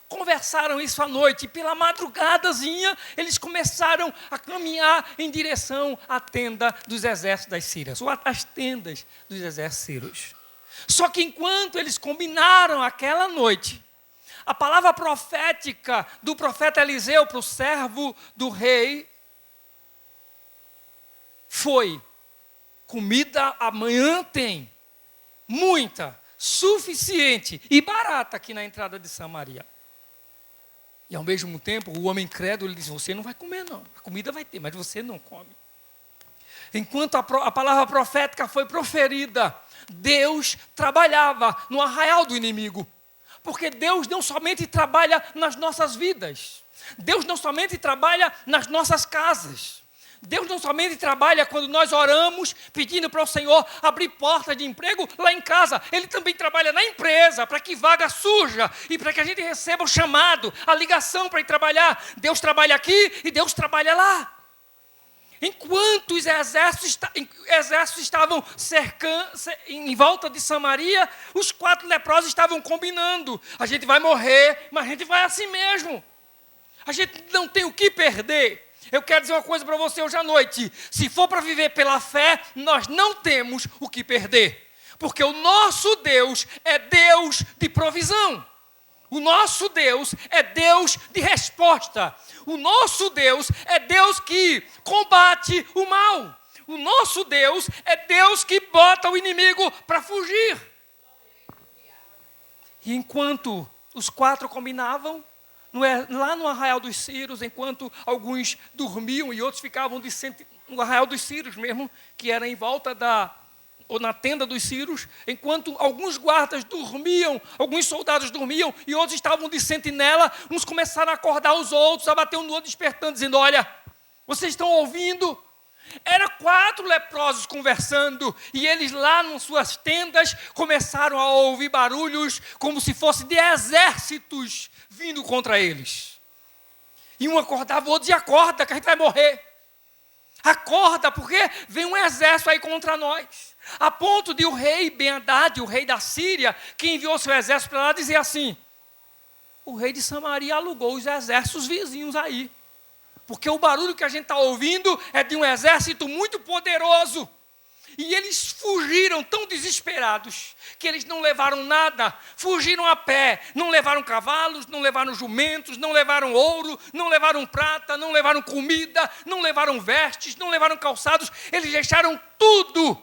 Conversaram isso à noite. E pela madrugadazinha, eles começaram a caminhar em direção à tenda dos exércitos das Sírias. Ou às tendas dos exércitos sírios. Só que enquanto eles combinaram aquela noite, a palavra profética do profeta Eliseu para o servo do rei foi: comida amanhã tem, muita, suficiente e barata aqui na entrada de Samaria. E ao mesmo tempo, o homem incrédulo ele diz: você não vai comer não, a comida vai ter, mas você não come. Enquanto a palavra profética foi proferida, Deus trabalhava no arraial do inimigo. Porque Deus não somente trabalha nas nossas vidas, Deus não somente trabalha nas nossas casas, Deus não somente trabalha quando nós oramos pedindo para o Senhor abrir porta de emprego lá em casa. Ele também trabalha na empresa para que vaga surja e para que a gente receba o chamado, a ligação para ir trabalhar. Deus trabalha aqui e Deus trabalha lá. Enquanto os exércitos estavam cercando em volta de Samaria, os 4 leprosos estavam combinando. A gente vai morrer, mas a gente vai assim mesmo. A gente não tem o que perder. Eu quero dizer uma coisa para você hoje à noite. Se for para viver pela fé, nós não temos o que perder. Porque o nosso Deus é Deus de provisão. O nosso Deus é Deus de resposta. O nosso Deus é Deus que combate o mal. O nosso Deus é Deus que bota o inimigo para fugir. E enquanto os 4 combinavam, lá no arraial dos Círios, enquanto alguns dormiam e outros ficavam no arraial dos Círios mesmo, que era em volta ou na tenda dos Círios, enquanto alguns guardas dormiam, alguns soldados dormiam e outros estavam de sentinela, uns começaram a acordar os outros, a bater um no outro, despertando, dizendo: olha, vocês estão ouvindo? Eram 4 leprosos conversando e eles lá nas suas tendas começaram a ouvir barulhos como se fosse de exércitos vindo contra eles. E um acordava, o outro dizia: acorda que a gente vai morrer. Acorda, porque vem um exército aí contra nós. A ponto de o rei Ben-Hadad, o rei da Síria, que enviou seu exército para lá, dizer assim: o rei de Samaria alugou os exércitos vizinhos aí. Porque o barulho que a gente está ouvindo é de um exército muito poderoso. E eles fugiram tão desesperados que eles não levaram nada, fugiram a pé, não levaram cavalos, não levaram jumentos, não levaram ouro, não levaram prata, não levaram comida, não levaram vestes, não levaram calçados, eles deixaram tudo.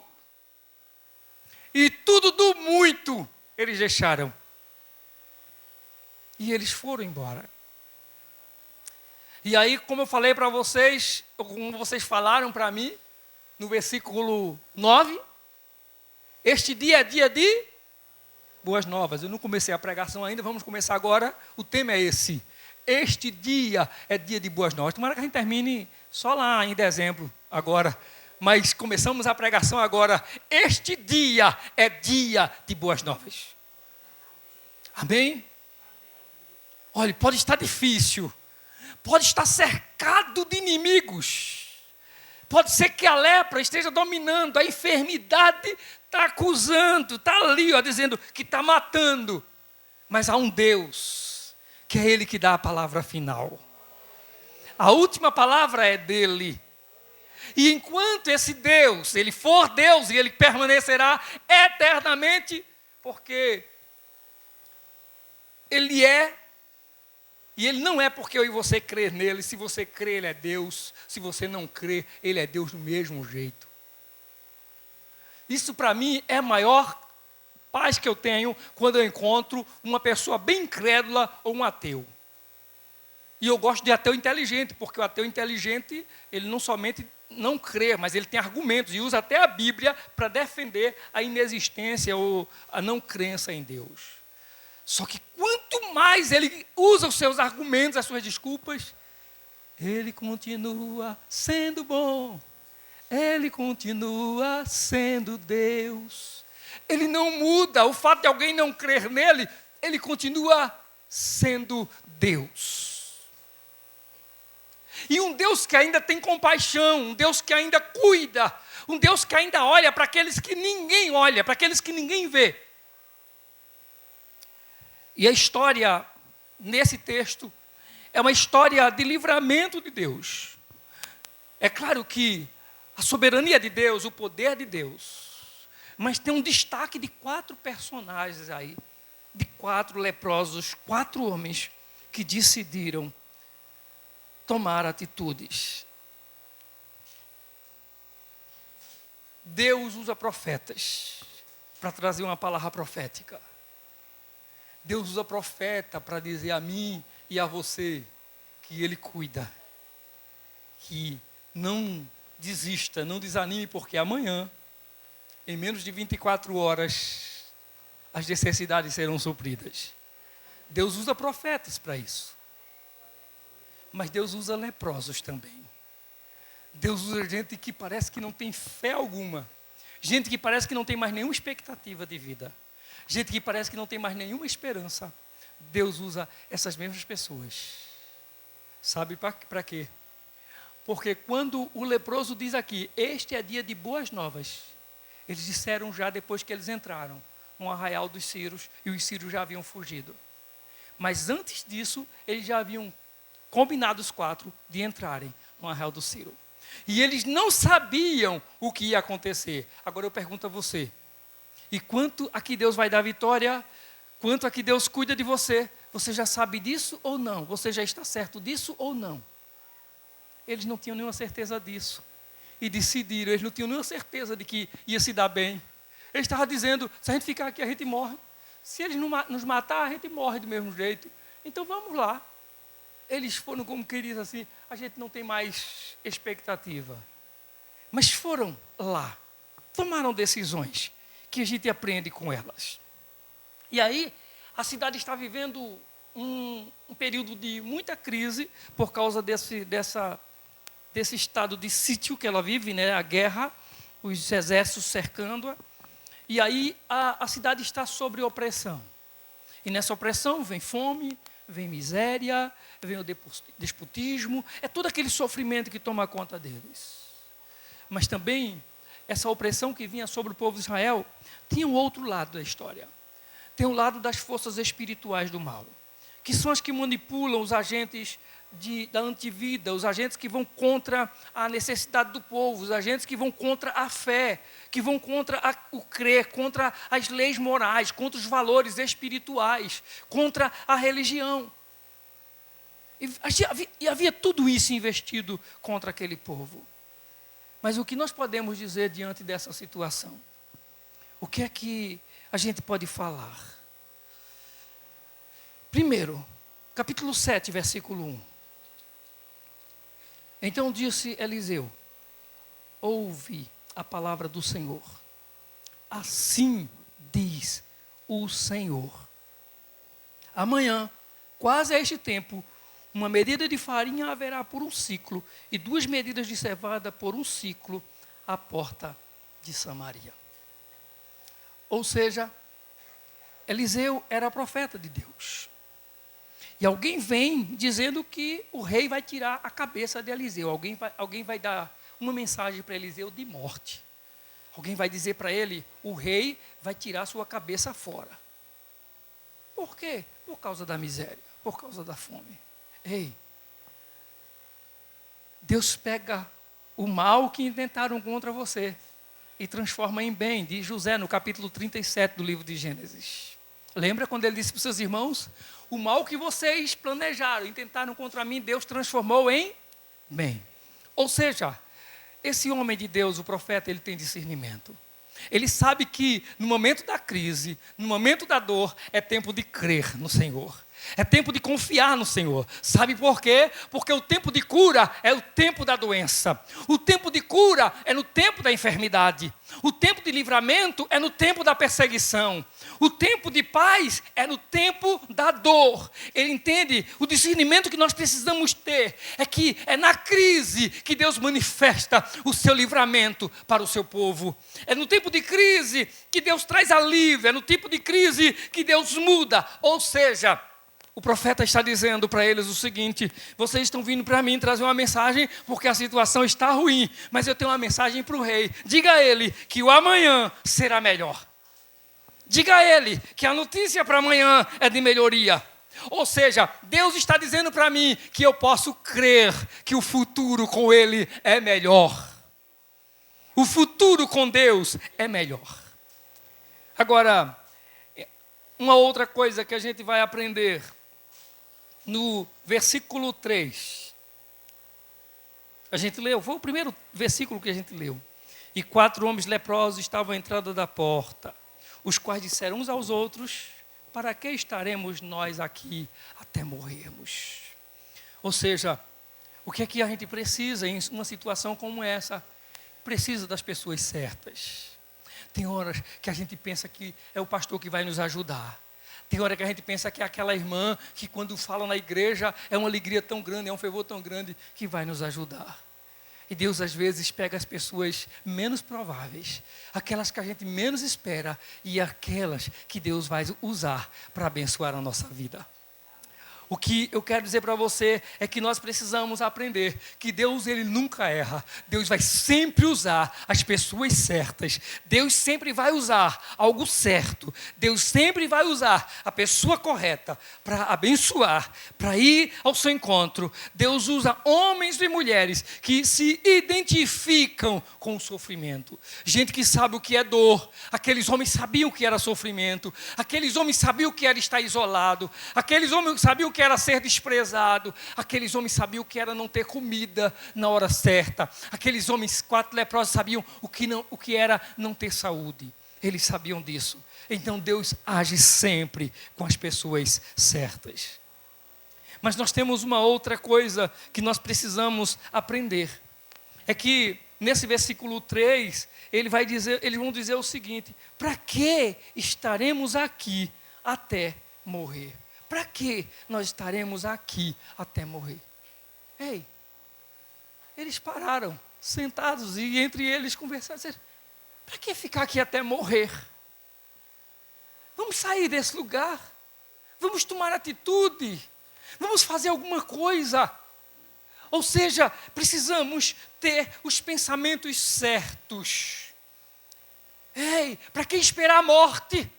E tudo do muito eles deixaram. E eles foram embora. E aí, como eu falei para vocês, como vocês falaram para mim, no versículo 9, este dia é dia de boas novas. Eu não comecei a pregação ainda, vamos começar agora. O tema é esse. Este dia é dia de boas novas. Tomara que a gente termine só lá em dezembro, agora. Mas começamos a pregação agora. Este dia é dia de boas novas. Amém? Olha, pode estar difícil. Pode estar cercado de inimigos. Pode ser que a lepra esteja dominando, a enfermidade está acusando, está ali, ó, dizendo que está matando. Mas há um Deus, que é Ele que dá a palavra final. A última palavra é dEle. E enquanto esse Deus, Ele for Deus e Ele permanecerá eternamente, porque Ele é. E Ele não é porque eu e você crer nele. Se você crer, Ele é Deus. Se você não crer, Ele é Deus do mesmo jeito. Isso para mim é a maior paz que eu tenho quando eu encontro uma pessoa bem incrédula ou um ateu. E eu gosto de ateu inteligente, porque o ateu inteligente, ele não somente não crê, mas ele tem argumentos e usa até a Bíblia para defender a inexistência ou a não crença em Deus. Só que quanto mais ele usa os seus argumentos, as suas desculpas, ele continua sendo bom. Ele continua sendo Deus. Ele não muda. O fato de alguém não crer nele, ele continua sendo Deus. E um Deus que ainda tem compaixão, um Deus que ainda cuida, um Deus que ainda olha para aqueles que ninguém olha, para aqueles que ninguém vê. E a história, nesse texto, é uma história de livramento de Deus. É claro que a soberania de Deus, o poder de Deus, mas tem um destaque de 4 personagens aí, de 4 leprosos, 4 homens que decidiram tomar atitudes. Deus usa profetas. para trazer uma palavra profética. Deus usa profeta para dizer a mim e a você que Ele cuida. Que não desista, não desanime, porque amanhã, em menos de 24 horas, as necessidades serão supridas. Deus usa profetas para isso. Mas Deus usa leprosos também. Deus usa gente que parece que não tem fé alguma. Gente que parece que não tem mais nenhuma expectativa de vida. Gente que parece que não tem mais nenhuma esperança. Deus usa essas mesmas pessoas. Sabe para quê? Porque quando o leproso diz aqui, este é dia de boas novas, eles disseram já depois que eles entraram no arraial dos Círios, e os Círios já haviam fugido. Mas antes disso, eles já haviam combinado os 4 de entrarem no arraial do Círio. E eles não sabiam o que ia acontecer. Agora eu pergunto a você, e quanto a que Deus vai dar vitória, quanto a que Deus cuida de você, você já sabe disso ou não? Você já está certo disso ou não? Eles não tinham nenhuma certeza disso. E decidiram, eles não tinham nenhuma certeza de que ia se dar bem. Eles estavam dizendo, se a gente ficar aqui, a gente morre. Se eles nos matar, a gente morre do mesmo jeito. Então vamos lá. Eles foram como queridos assim, a gente não tem mais expectativa. Mas foram lá, tomaram decisões que a gente aprende com elas. E aí, a cidade está vivendo um período de muita crise por causa desse estado de sítio que ela vive, né? A guerra, os exércitos cercando-a. E aí a cidade está sob opressão. E nessa opressão vem fome, vem miséria, vem o despotismo, é todo aquele sofrimento que toma conta deles. Mas também, essa opressão que vinha sobre o povo de Israel, tinha um outro lado da história. Tem o lado das forças espirituais do mal, que são as que manipulam os agentes da antivida, os agentes que vão contra a necessidade do povo, os agentes que vão contra a fé, que vão contra o crer, contra as leis morais, contra os valores espirituais, contra a religião. E havia tudo isso investido contra aquele povo. Mas o que nós podemos dizer diante dessa situação? O que é que a gente pode falar? Primeiro, capítulo 7, versículo 1. Então disse Eliseu, ouve a palavra do Senhor. Assim diz o Senhor. Amanhã, quase a este tempo, uma medida de farinha haverá por um ciclo, e 2 medidas de cevada por um ciclo, à porta de Samaria. Ou seja, Eliseu era profeta de Deus. E alguém vem dizendo que o rei vai tirar a cabeça de Eliseu. Alguém vai dar uma mensagem para Eliseu de morte. Alguém vai dizer para ele, o rei vai tirar sua cabeça fora. Por quê? Por causa da miséria, por causa da fome. Ei, Deus pega o mal que intentaram contra você e transforma em bem, diz José no capítulo 37 do livro de Gênesis. Lembra quando ele disse para os seus irmãos, o mal que vocês planejaram e tentaram contra mim, Deus transformou em bem. Ou seja, esse homem de Deus, o profeta, ele tem discernimento. Ele sabe que no momento da crise, no momento da dor, é tempo de crer no Senhor. É tempo de confiar no Senhor. Sabe por quê? Porque o tempo de cura é o tempo da doença. O tempo de cura é no tempo da enfermidade. O tempo de livramento é no tempo da perseguição. O tempo de paz é no tempo da dor. Ele entende? O discernimento que nós precisamos ter é que é na crise que Deus manifesta o seu livramento para o seu povo. É no tempo de crise que Deus traz alívio. É no tempo de crise que Deus muda. Ou seja, o profeta está dizendo para eles o seguinte, vocês estão vindo para mim trazer uma mensagem porque a situação está ruim, mas eu tenho uma mensagem para o rei. Diga a ele que o amanhã será melhor. Diga a ele que a notícia para amanhã é de melhoria. Ou seja, Deus está dizendo para mim que eu posso crer que o futuro com ele é melhor. O futuro com Deus é melhor. Agora, uma outra coisa que a gente vai aprender no versículo 3. A gente leu, foi o primeiro versículo que a gente leu. E 4 homens leprosos estavam à entrada da porta. os quais disseram uns aos outros: para que estaremos nós aqui até morrermos? Ou seja, o que é que a gente precisa em uma situação como essa? Precisa das pessoas certas. Tem horas que a gente pensa que é o pastor que vai nos ajudar. Tem hora que a gente pensa que é aquela irmã que quando fala na igreja é uma alegria tão grande, é um fervor tão grande que vai nos ajudar. E Deus às vezes pega as pessoas menos prováveis, aquelas que a gente menos espera e aquelas que Deus vai usar para abençoar a nossa vida. O que eu quero dizer para você é que nós precisamos aprender que Deus, Ele nunca erra. Deus vai sempre usar as pessoas certas. Deus sempre vai usar algo certo. Deus sempre vai usar a pessoa correta para abençoar, para ir ao seu encontro. Deus usa homens e mulheres que se identificam com o sofrimento. Gente que sabe o que é dor. Aqueles homens sabiam o que era sofrimento. Aqueles homens sabiam o que era estar isolado. Aqueles homens sabiam o que era ser desprezado. Aqueles homens sabiam o que era não ter comida na hora certa. Aqueles homens, 4 leprosos, sabiam o que era não ter saúde. Eles sabiam disso. Então Deus age sempre com as pessoas certas. Mas nós temos uma outra coisa que nós precisamos aprender. É que nesse versículo 3, eles vão dizer o seguinte: para que estaremos aqui até morrer? Para que nós estaremos aqui até morrer? Ei, eles pararam, sentados, e entre eles conversaram. Para que ficar aqui até morrer? Vamos sair desse lugar. Vamos tomar atitude. Vamos fazer alguma coisa. Ou seja, precisamos ter os pensamentos certos. Ei, para que esperar a morte?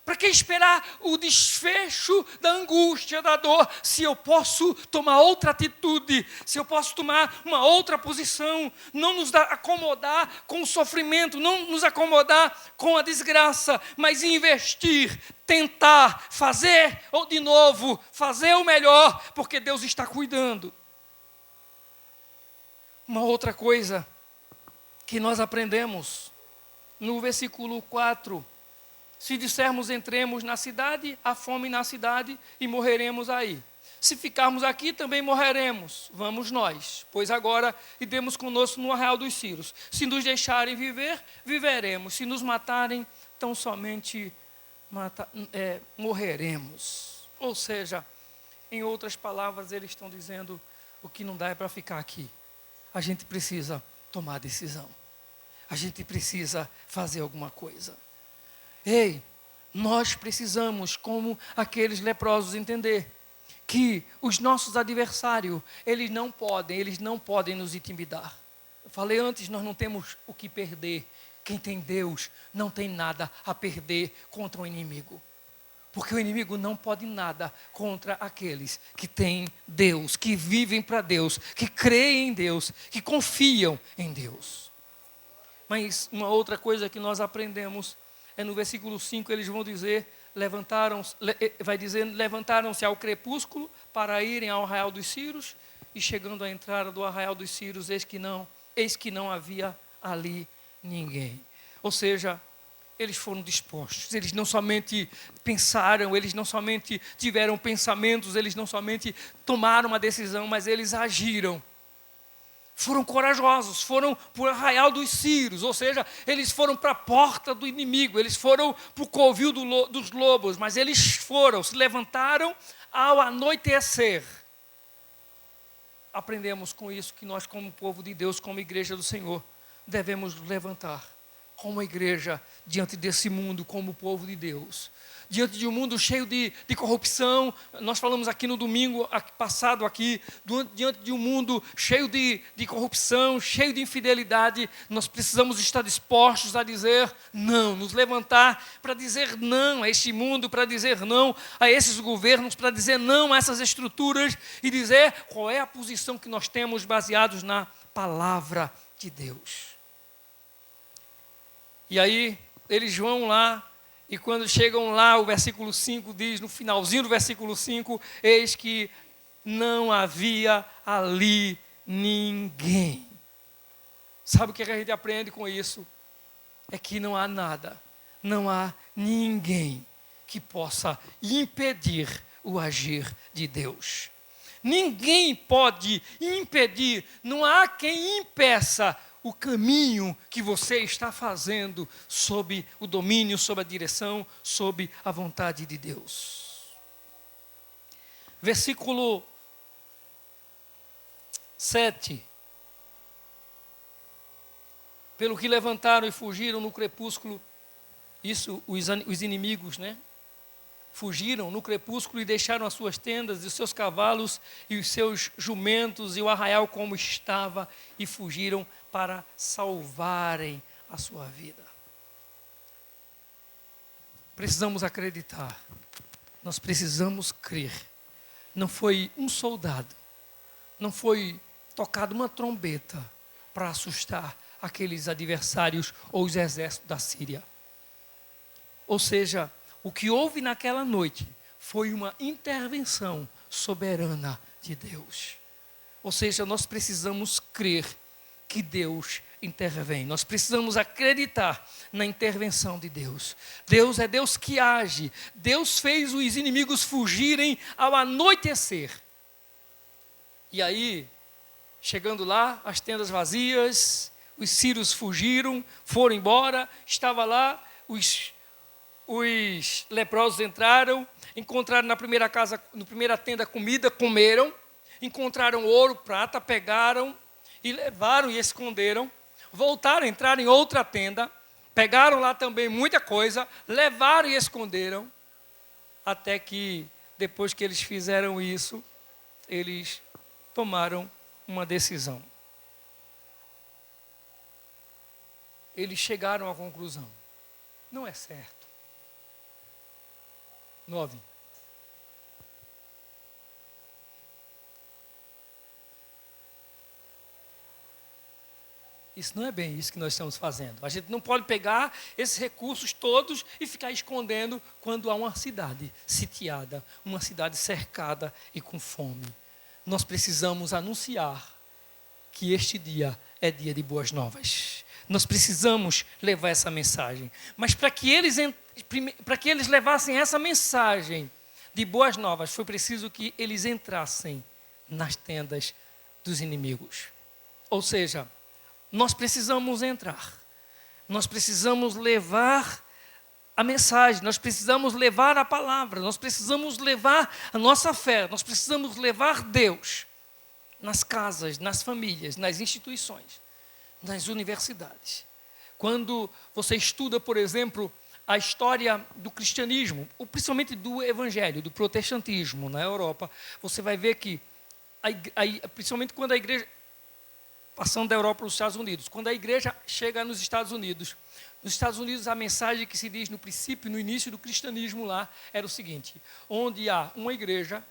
Para que esperar o desfecho da angústia, da dor, se eu posso tomar outra atitude, se eu posso tomar uma outra posição, não nos acomodar com o sofrimento, não nos acomodar com a desgraça, mas investir, tentar, fazer ou de novo, fazer o melhor, porque Deus está cuidando. Uma outra coisa que nós aprendemos no versículo 4, se dissermos entremos na cidade, há fome na cidade e morreremos aí. Se ficarmos aqui, também morreremos. Vamos nós, pois agora iremos conosco no arraial dos Círios. Se nos deixarem viver, viveremos. Se nos matarem, tão somente morreremos. Ou seja, em outras palavras, eles estão dizendo: o que não dá é para ficar aqui. A gente precisa tomar decisão. A gente precisa fazer alguma coisa. Ei, nós precisamos, como aqueles leprosos, entender que os nossos adversários, eles não podem nos intimidar. Eu falei antes, nós não temos o que perder. Quem tem Deus não tem nada a perder contra o inimigo. Porque o inimigo não pode nada contra aqueles que têm Deus, que vivem para Deus, que creem em Deus, que confiam em Deus. Mas uma outra coisa que nós aprendemos é no versículo 5, eles vão dizer, levantaram-se ao crepúsculo para irem ao arraial dos Círios, e chegando à entrada do arraial dos Círios, eis que não havia ali ninguém. Ou seja, eles foram dispostos, eles não somente pensaram, eles não somente tiveram pensamentos, eles não somente tomaram uma decisão, mas eles agiram. Foram corajosos, foram para o arraial dos Círios, ou seja, eles foram para a porta do inimigo, eles foram para o covil dos lobos, mas eles se levantaram ao anoitecer. Aprendemos com isso que nós, como povo de Deus, como igreja do Senhor, devemos nos levantar como igreja diante desse mundo, como povo de Deus. Diante de um mundo cheio de corrupção, nós falamos aqui no domingo passado aqui, diante de um mundo cheio de corrupção, cheio de infidelidade, nós precisamos estar dispostos a dizer não, nos levantar para dizer não a este mundo, para dizer não a esses governos, para dizer não a essas estruturas e dizer qual é a posição que nós temos baseados na palavra de Deus. E aí, eles vão lá, e quando chegam lá, o versículo 5 diz, no finalzinho do versículo 5, eis que não havia ali ninguém. Sabe o que a gente aprende com isso? É que não há nada não há ninguém que possa impedir o agir de Deus. Ninguém pode impedir, não há quem impeça o caminho que você está fazendo sob o domínio, sob a direção, sob a vontade de Deus. Versículo 7. Pelo que levantaram e fugiram no crepúsculo, isso os inimigos, né? Fugiram no crepúsculo e deixaram as suas tendas, os seus cavalos e os seus jumentos e o arraial como estava e fugiram para salvarem a sua vida. Precisamos acreditar, nós precisamos crer. Não foi um soldado, não foi tocada uma trombeta para assustar aqueles adversários ou os exércitos da Síria. Ou seja, o que houve naquela noite foi uma intervenção soberana de Deus. Ou seja, nós precisamos crer que Deus intervém. Nós precisamos acreditar na intervenção de Deus. Deus é Deus que age. Deus fez os inimigos fugirem ao anoitecer. E aí, chegando lá, as tendas vazias, os sírios fugiram, foram embora, estava lá, os leprosos entraram, encontraram na primeira casa, na primeira tenda comida, comeram, encontraram ouro, prata, pegaram e levaram e esconderam, voltaram, entraram em outra tenda, pegaram lá também muita coisa, levaram e esconderam, até que depois que eles fizeram isso, eles tomaram uma decisão. Eles chegaram à conclusão: não é certo. 9. Isso não é bem isso que nós estamos fazendo. A gente não pode pegar esses recursos todos e ficar escondendo quando há uma cidade sitiada, uma cidade cercada e com fome. Nós precisamos anunciar que este dia é dia de boas novas. Nós precisamos levar essa mensagem. Mas para que eles levassem essa mensagem de boas novas, foi preciso que eles entrassem nas tendas dos inimigos. Ou seja, nós precisamos entrar. Nós precisamos levar a mensagem, nós precisamos levar a palavra, nós precisamos levar a nossa fé, nós precisamos levar Deus nas casas, nas famílias, nas instituições, nas universidades. Quando você estuda, por exemplo, a história do cristianismo, ou principalmente do evangelho, do protestantismo na Europa, você vai ver que, principalmente quando a igreja, passando da Europa para os Estados Unidos, quando a igreja chega nos Estados Unidos, a mensagem que se diz no princípio, no início do cristianismo lá, era o seguinte: onde há uma igreja,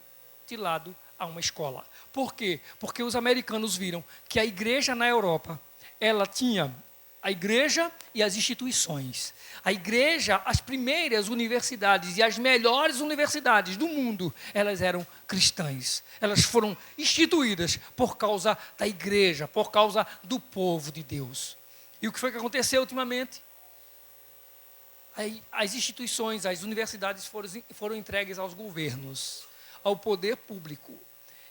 de lado há uma escola. Por quê? Porque os americanos viram que a igreja na Europa, ela tinha a igreja e as instituições. A igreja, as primeiras universidades e as melhores universidades do mundo, elas eram cristãs. Elas foram instituídas por causa da igreja, por causa do povo de Deus. E o que foi que aconteceu ultimamente? As instituições, as universidades foram entregues aos governos, ao poder público.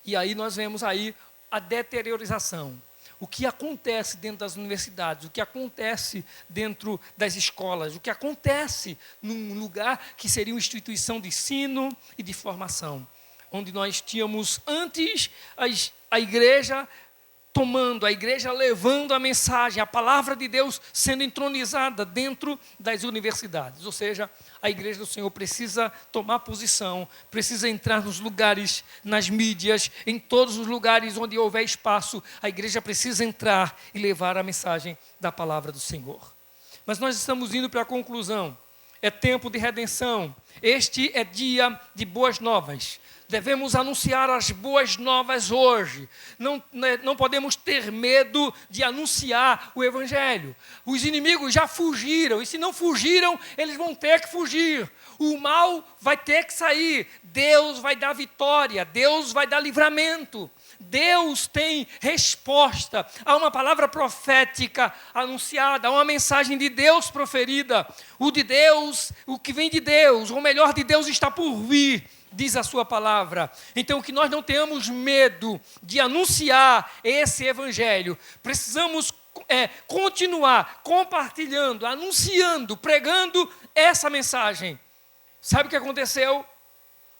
E aí nós vemos aí a deteriorização. O que acontece dentro das universidades, o que acontece dentro das escolas, o que acontece num lugar que seria uma instituição de ensino e de formação, onde nós tínhamos antes a igreja tomando, a igreja levando a mensagem, a palavra de Deus sendo entronizada dentro das universidades. Ou seja, a igreja do Senhor precisa tomar posição, precisa entrar nos lugares, nas mídias, em todos os lugares onde houver espaço, a igreja precisa entrar e levar a mensagem da palavra do Senhor. Mas nós estamos indo para a conclusão. É tempo de redenção. Este é dia de boas novas. Devemos anunciar as boas novas hoje. Não podemos ter medo de anunciar o Evangelho. Os inimigos já fugiram, e se não fugiram, eles vão ter que fugir. O mal vai ter que sair. Deus vai dar vitória, Deus vai dar livramento. Deus tem resposta a uma palavra profética anunciada, a uma mensagem de Deus proferida. O de Deus, o que vem de Deus, o melhor de Deus está por vir, diz a sua palavra. Então, que nós não tenhamos medo de anunciar esse evangelho. Precisamos continuar compartilhando, anunciando, pregando essa mensagem. Sabe o que aconteceu?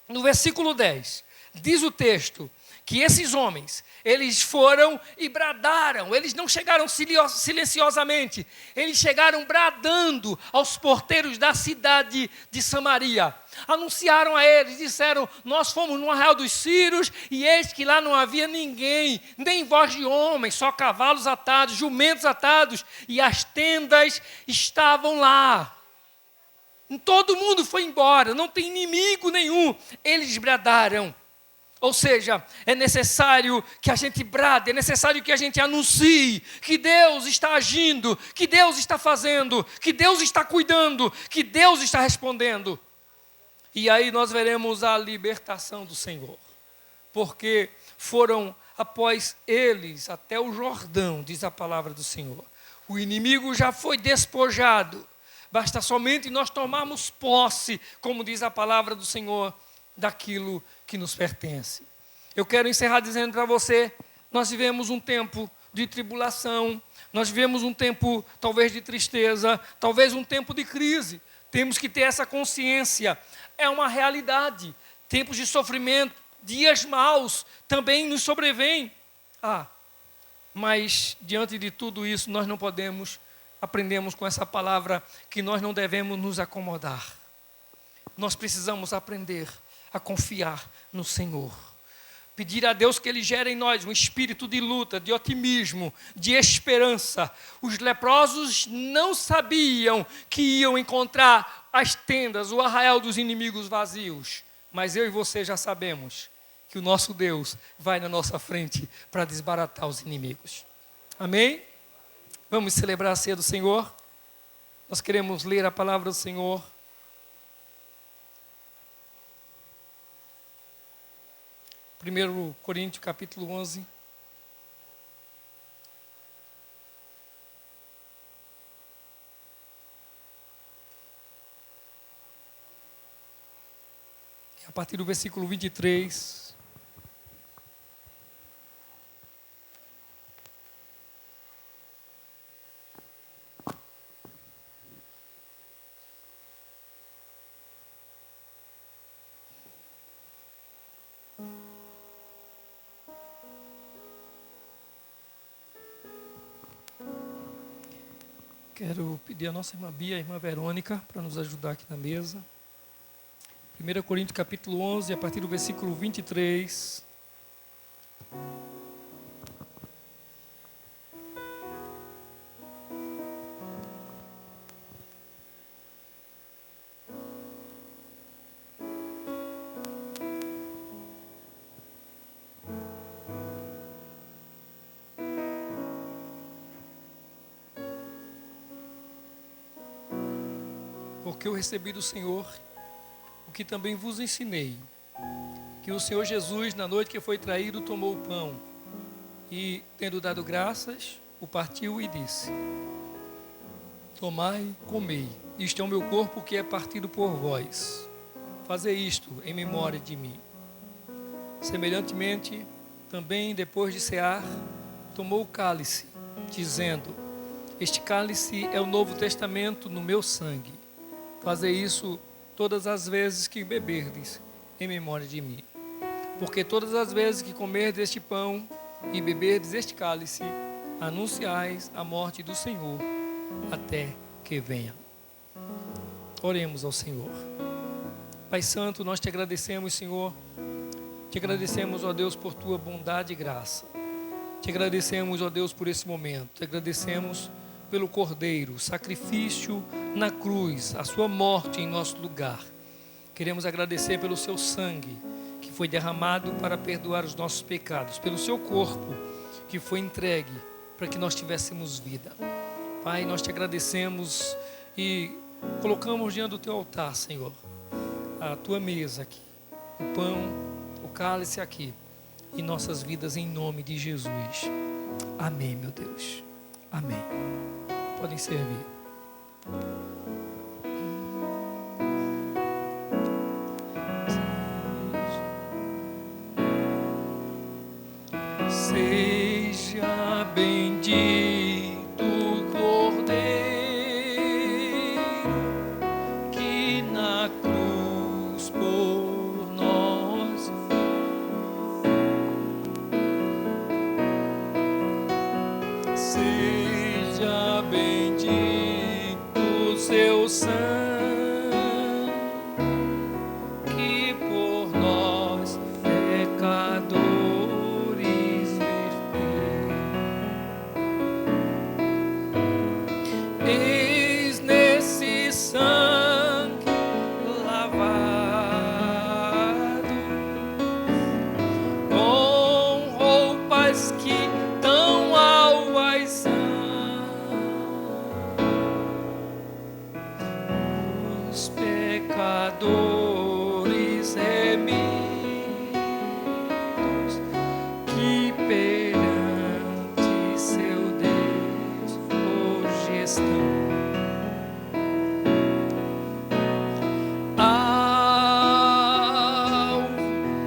No versículo 10, diz o texto que esses homens, eles foram e bradaram, eles não chegaram silenciosamente, eles chegaram bradando aos porteiros da cidade de Samaria. Anunciaram a eles, disseram: nós fomos no arraial dos Círios e eis que lá não havia ninguém, nem voz de homem, só cavalos atados, jumentos atados, e as tendas estavam lá. Todo mundo foi embora, não tem inimigo nenhum. Eles bradaram. Ou seja, é necessário que a gente brade, é necessário que a gente anuncie que Deus está agindo, que Deus está fazendo, que Deus está cuidando, que Deus está respondendo. E aí nós veremos a libertação do Senhor. Porque foram após eles até o Jordão, diz a palavra do Senhor. O inimigo já foi despojado. Basta somente nós tomarmos posse, como diz a palavra do Senhor, daquilo que nos pertence. Eu quero encerrar dizendo para você, nós vivemos um tempo de tribulação, nós vivemos um tempo talvez de tristeza, talvez um tempo de crise. Temos que ter essa consciência, é uma realidade. Tempos de sofrimento, dias maus também nos sobrevêm. Mas diante de tudo isso nós não podemos, aprendemos com essa palavra que nós não devemos nos acomodar. Nós precisamos aprender a confiar no Senhor. Pedir a Deus que Ele gere em nós um espírito de luta, de otimismo, de esperança. Os leprosos não sabiam que iam encontrar as tendas, o arraial dos inimigos vazios. Mas eu e você já sabemos que o nosso Deus vai na nossa frente para desbaratar os inimigos. Amém? Vamos celebrar a ceia do Senhor? Nós queremos ler a palavra do Senhor. 1 Coríntios capítulo 11. A partir do versículo 23. Quero pedir a nossa irmã Bia, a irmã Verônica, para nos ajudar aqui na mesa. 1 Coríntios capítulo 11, a partir do versículo 23. Porque eu recebi do Senhor o que também vos ensinei, que o Senhor Jesus, na noite que foi traído, tomou o pão e, tendo dado graças, o partiu e disse: tomai, comei, isto é o meu corpo que é partido por vós. Fazei isto em memória de mim. Semelhantemente, também depois de cear, tomou o cálice, dizendo: este cálice é o novo testamento no meu sangue. Fazei isso todas as vezes que beberdes, em memória de mim. Porque todas as vezes que comerdes este pão e beberdes este cálice, anunciais a morte do Senhor, até que venha. Oremos ao Senhor. Pai Santo, nós te agradecemos, Senhor. Te agradecemos, ó Deus, por tua bondade e graça. Te agradecemos, ó Deus, por esse momento. Te agradecemos pelo Cordeiro, o sacrifício na cruz, a sua morte em nosso lugar. Queremos agradecer pelo seu sangue, que foi derramado para perdoar os nossos pecados, pelo seu corpo, que foi entregue para que nós tivéssemos vida. Pai, nós te agradecemos e colocamos diante do teu altar, Senhor, a tua mesa aqui, o pão, o cálice aqui. em nossas vidas, em nome de Jesus. Amém, meu Deus. Amém. Podem servir. Seja bendito o Cordeiro que na cruz por nós seja bendito o seu sangue que por nós pecadores eis nesse sangue lavado com roupas que tão alvas são, os pecadores remidos que perante seu Deus hoje estão.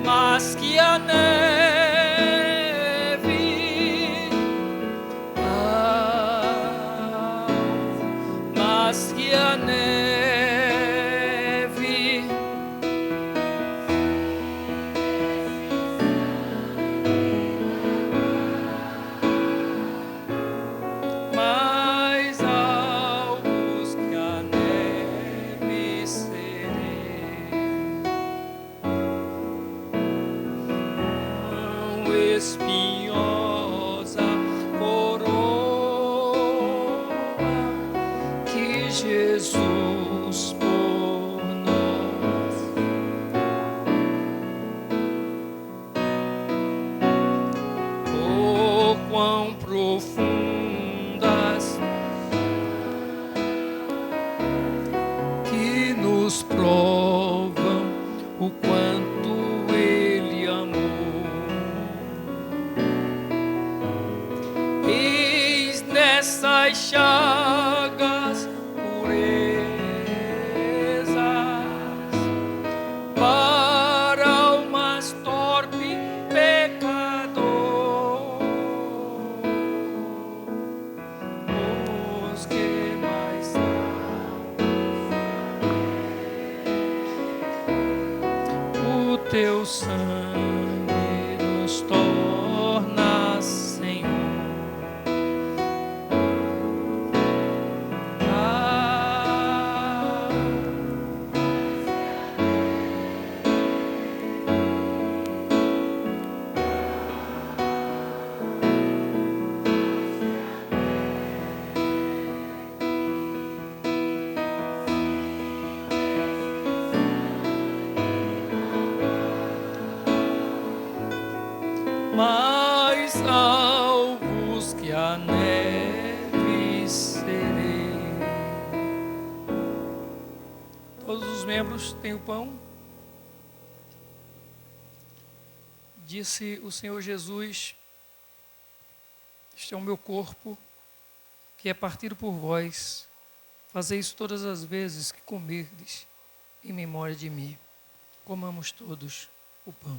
Mas que a neve, mas que a neve, mais alvos que a neve serei, tão espinhosa coroa que Jesus por nós oh, quão profundas que nos provam o quanto Ele amou. Eis nessas chagas purezas para o mais torpe pecador, os que mais o teu sangue nos torna, Senhor. Mais alvos que a neve serei. Todos os membros têm o pão? Disse o Senhor Jesus: este é o meu corpo, que é partido por vós. Fazei isso todas as vezes que comerdes, em memória de mim. Comamos todos o pão.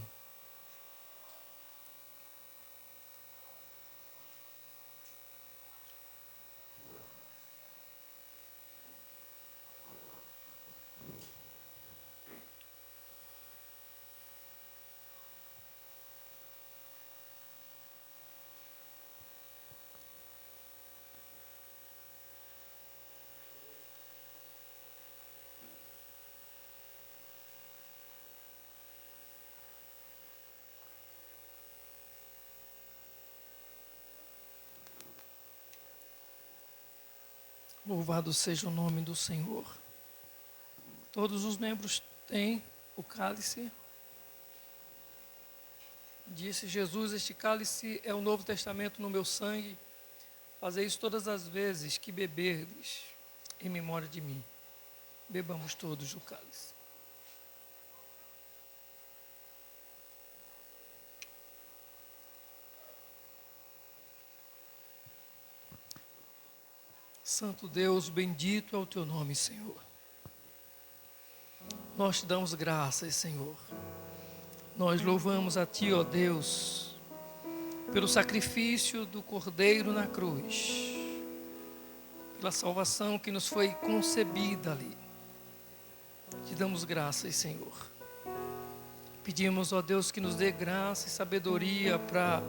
Louvado seja o nome do Senhor. Todos os membros têm o cálice. Disse Jesus: este cálice é o Novo Testamento no meu sangue. Fazei isso todas as vezes que beberdes, em memória de mim. Bebamos todos o cálice. Santo Deus, bendito é o teu nome, Senhor. Nós te damos graças, Senhor. Nós louvamos a ti, ó Deus, pelo sacrifício do Cordeiro na cruz, pela salvação que nos foi concebida ali. Te damos graças, Senhor. Pedimos, ó Deus, que nos dê graça e sabedoria para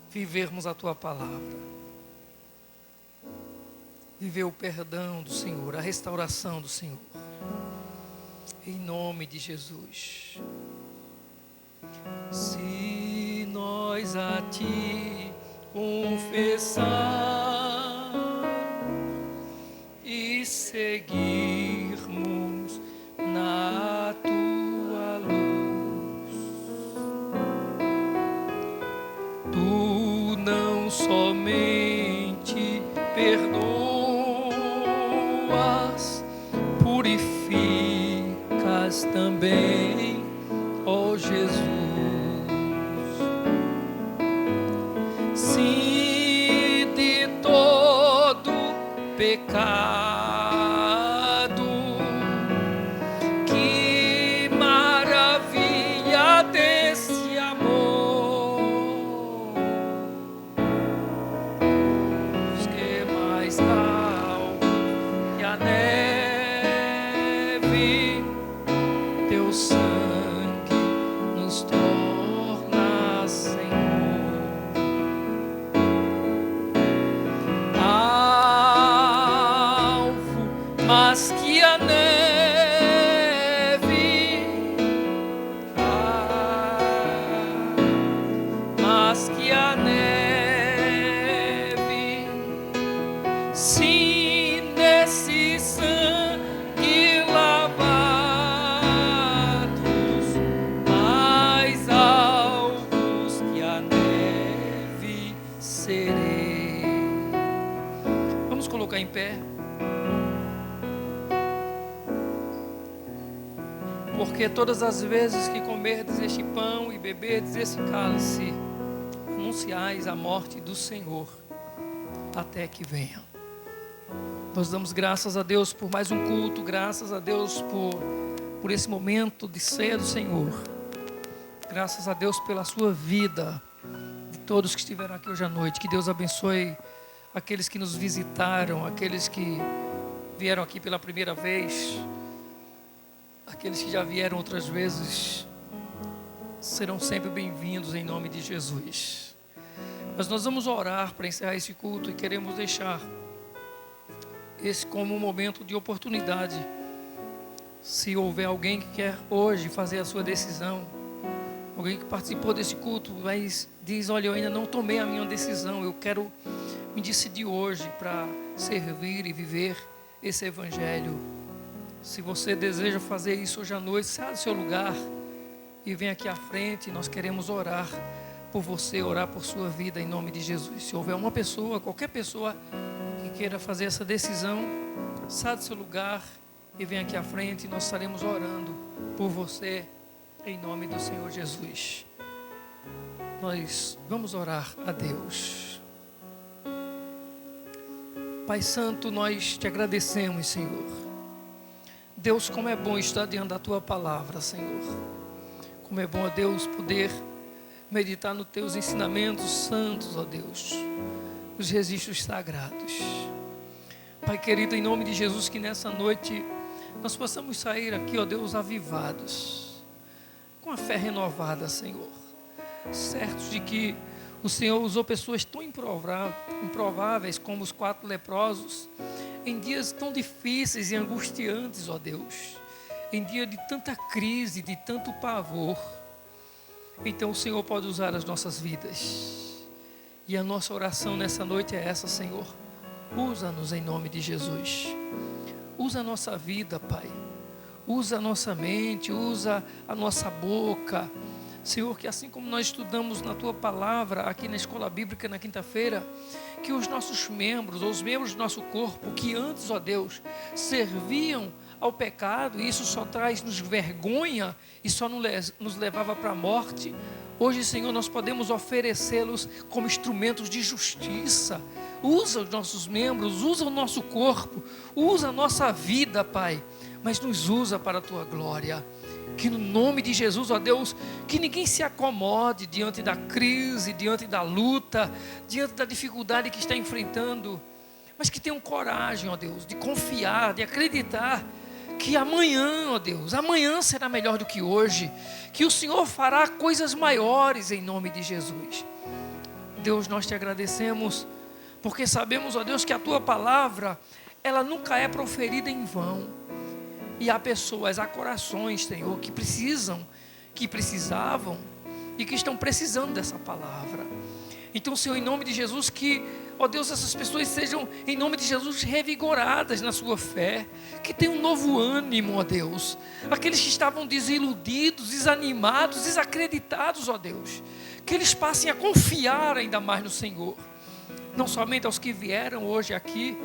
vivermos a tua palavra. Viver o perdão do Senhor, a restauração do Senhor. Em nome de Jesus. Se nós a ti confessar e seguirmos na tua luz, tu não somente perdoas, purificas também, ó Jesus. Se de todo pecado, que maravilha desse amor, os que mais alto que a neve, teu sangue nos torna, Senhor, alvo mais que a neve, mais que a neve, sim, nesse sangue lavados, mais alvos que a neve serei. Vamos colocar em pé. Porque todas as vezes que comerdes este pão e beberdes esse cálice, anunciais a morte do Senhor até que venha. Nós damos graças a Deus por mais um culto, graças a Deus por esse momento de ceia do Senhor. Graças a Deus pela sua vida, de todos que estiveram aqui hoje à noite. Que Deus abençoe aqueles que nos visitaram, aqueles que vieram aqui pela primeira vez, aqueles que já vieram outras vezes, serão sempre bem-vindos em nome de Jesus. Mas nós vamos orar para encerrar esse culto e queremos deixar esse como um momento de oportunidade. Se houver alguém que quer hoje fazer a sua decisão, alguém que participou desse culto, mas diz: olha, eu ainda não tomei a minha decisão, eu quero me decidir hoje para servir e viver esse evangelho. Se você deseja fazer isso hoje à noite, saia do seu lugar e vem aqui à frente. Nós queremos orar por você, orar por sua vida em nome de Jesus. Se houver uma pessoa, qualquer pessoa que queira fazer essa decisão, saia do seu lugar e vem aqui à frente. Nós estaremos orando por você em nome do Senhor Jesus. Nós vamos orar a Deus. Pai Santo, nós te agradecemos, Senhor. Deus, como é bom estar diante da tua palavra, Senhor. Como é bom, ó Deus, poder meditar nos teus ensinamentos santos, ó Deus, os registros sagrados. Pai querido, em nome de Jesus, que nessa noite nós possamos sair aqui, ó Deus, avivados, com a fé renovada, Senhor, certos de que o Senhor usou pessoas tão improváveis como os 4 leprosos, em dias tão difíceis e angustiantes, ó Deus, em dia de tanta crise, de tanto pavor. Então o Senhor pode usar as nossas vidas. E a nossa oração nessa noite é essa, Senhor. Usa-nos em nome de Jesus. Usa a nossa vida, Pai. Usa a nossa mente, usa a nossa boca. Senhor, que assim como nós estudamos na Tua Palavra aqui na Escola Bíblica na quinta-feira, que os nossos membros, ou os membros do nosso corpo, que antes, ó Deus, serviam ao pecado, e isso só traz-nos vergonha e só nos levava para a morte. Hoje, Senhor, nós podemos oferecê-los como instrumentos de justiça. Usa os nossos membros, usa o nosso corpo, usa a nossa vida, Pai, mas nos usa para a Tua glória. Que no nome de Jesus, ó Deus, que ninguém se acomode diante da crise, diante da luta, diante da dificuldade que está enfrentando, mas que tenham coragem, ó Deus, de confiar, de acreditar que amanhã, ó Deus, amanhã será melhor do que hoje, que o Senhor fará coisas maiores em nome de Jesus. Deus, nós te agradecemos, porque sabemos, ó Deus, que a Tua palavra, ela nunca é proferida em vão. E há pessoas, há corações, Senhor, que precisam, que precisavam e que estão precisando dessa palavra. Então, Senhor, em nome de Jesus, que, ó Deus, essas pessoas sejam, em nome de Jesus, revigoradas na sua fé, que tenham um novo ânimo, ó Deus. Aqueles que estavam desiludidos, desanimados, desacreditados, ó Deus, que eles passem a confiar ainda mais no Senhor. Não somente aos que vieram hoje aqui,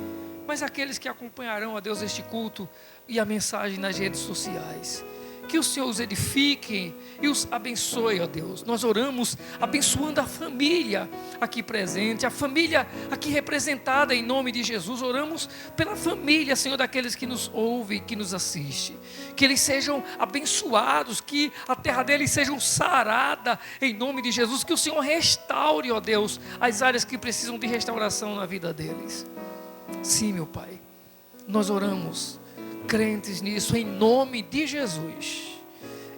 mas aqueles que acompanharão, ó Deus, este culto e a mensagem nas redes sociais. Que o Senhor os edifique e os abençoe, ó Deus. Nós oramos abençoando a família aqui presente, a família aqui representada em nome de Jesus. Oramos pela família, Senhor, daqueles que nos ouvem, que nos assistem. Que eles sejam abençoados, que a terra deles seja sarada em nome de Jesus. Que o Senhor restaure, ó Deus, as áreas que precisam de restauração na vida deles. Sim, meu Pai, nós oramos crentes nisso, em nome de Jesus.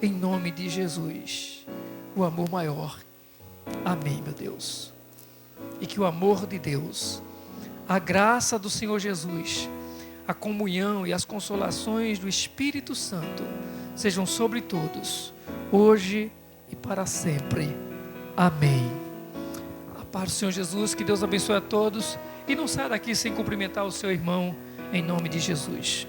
Em nome de Jesus, o amor maior. Amém, meu Deus. E que o amor de Deus, a graça do Senhor Jesus, a comunhão e as consolações do Espírito Santo sejam sobre todos, hoje e para sempre. Amém. A paz do Senhor Jesus, que Deus abençoe a todos. E não saia daqui sem cumprimentar o seu irmão, em nome de Jesus.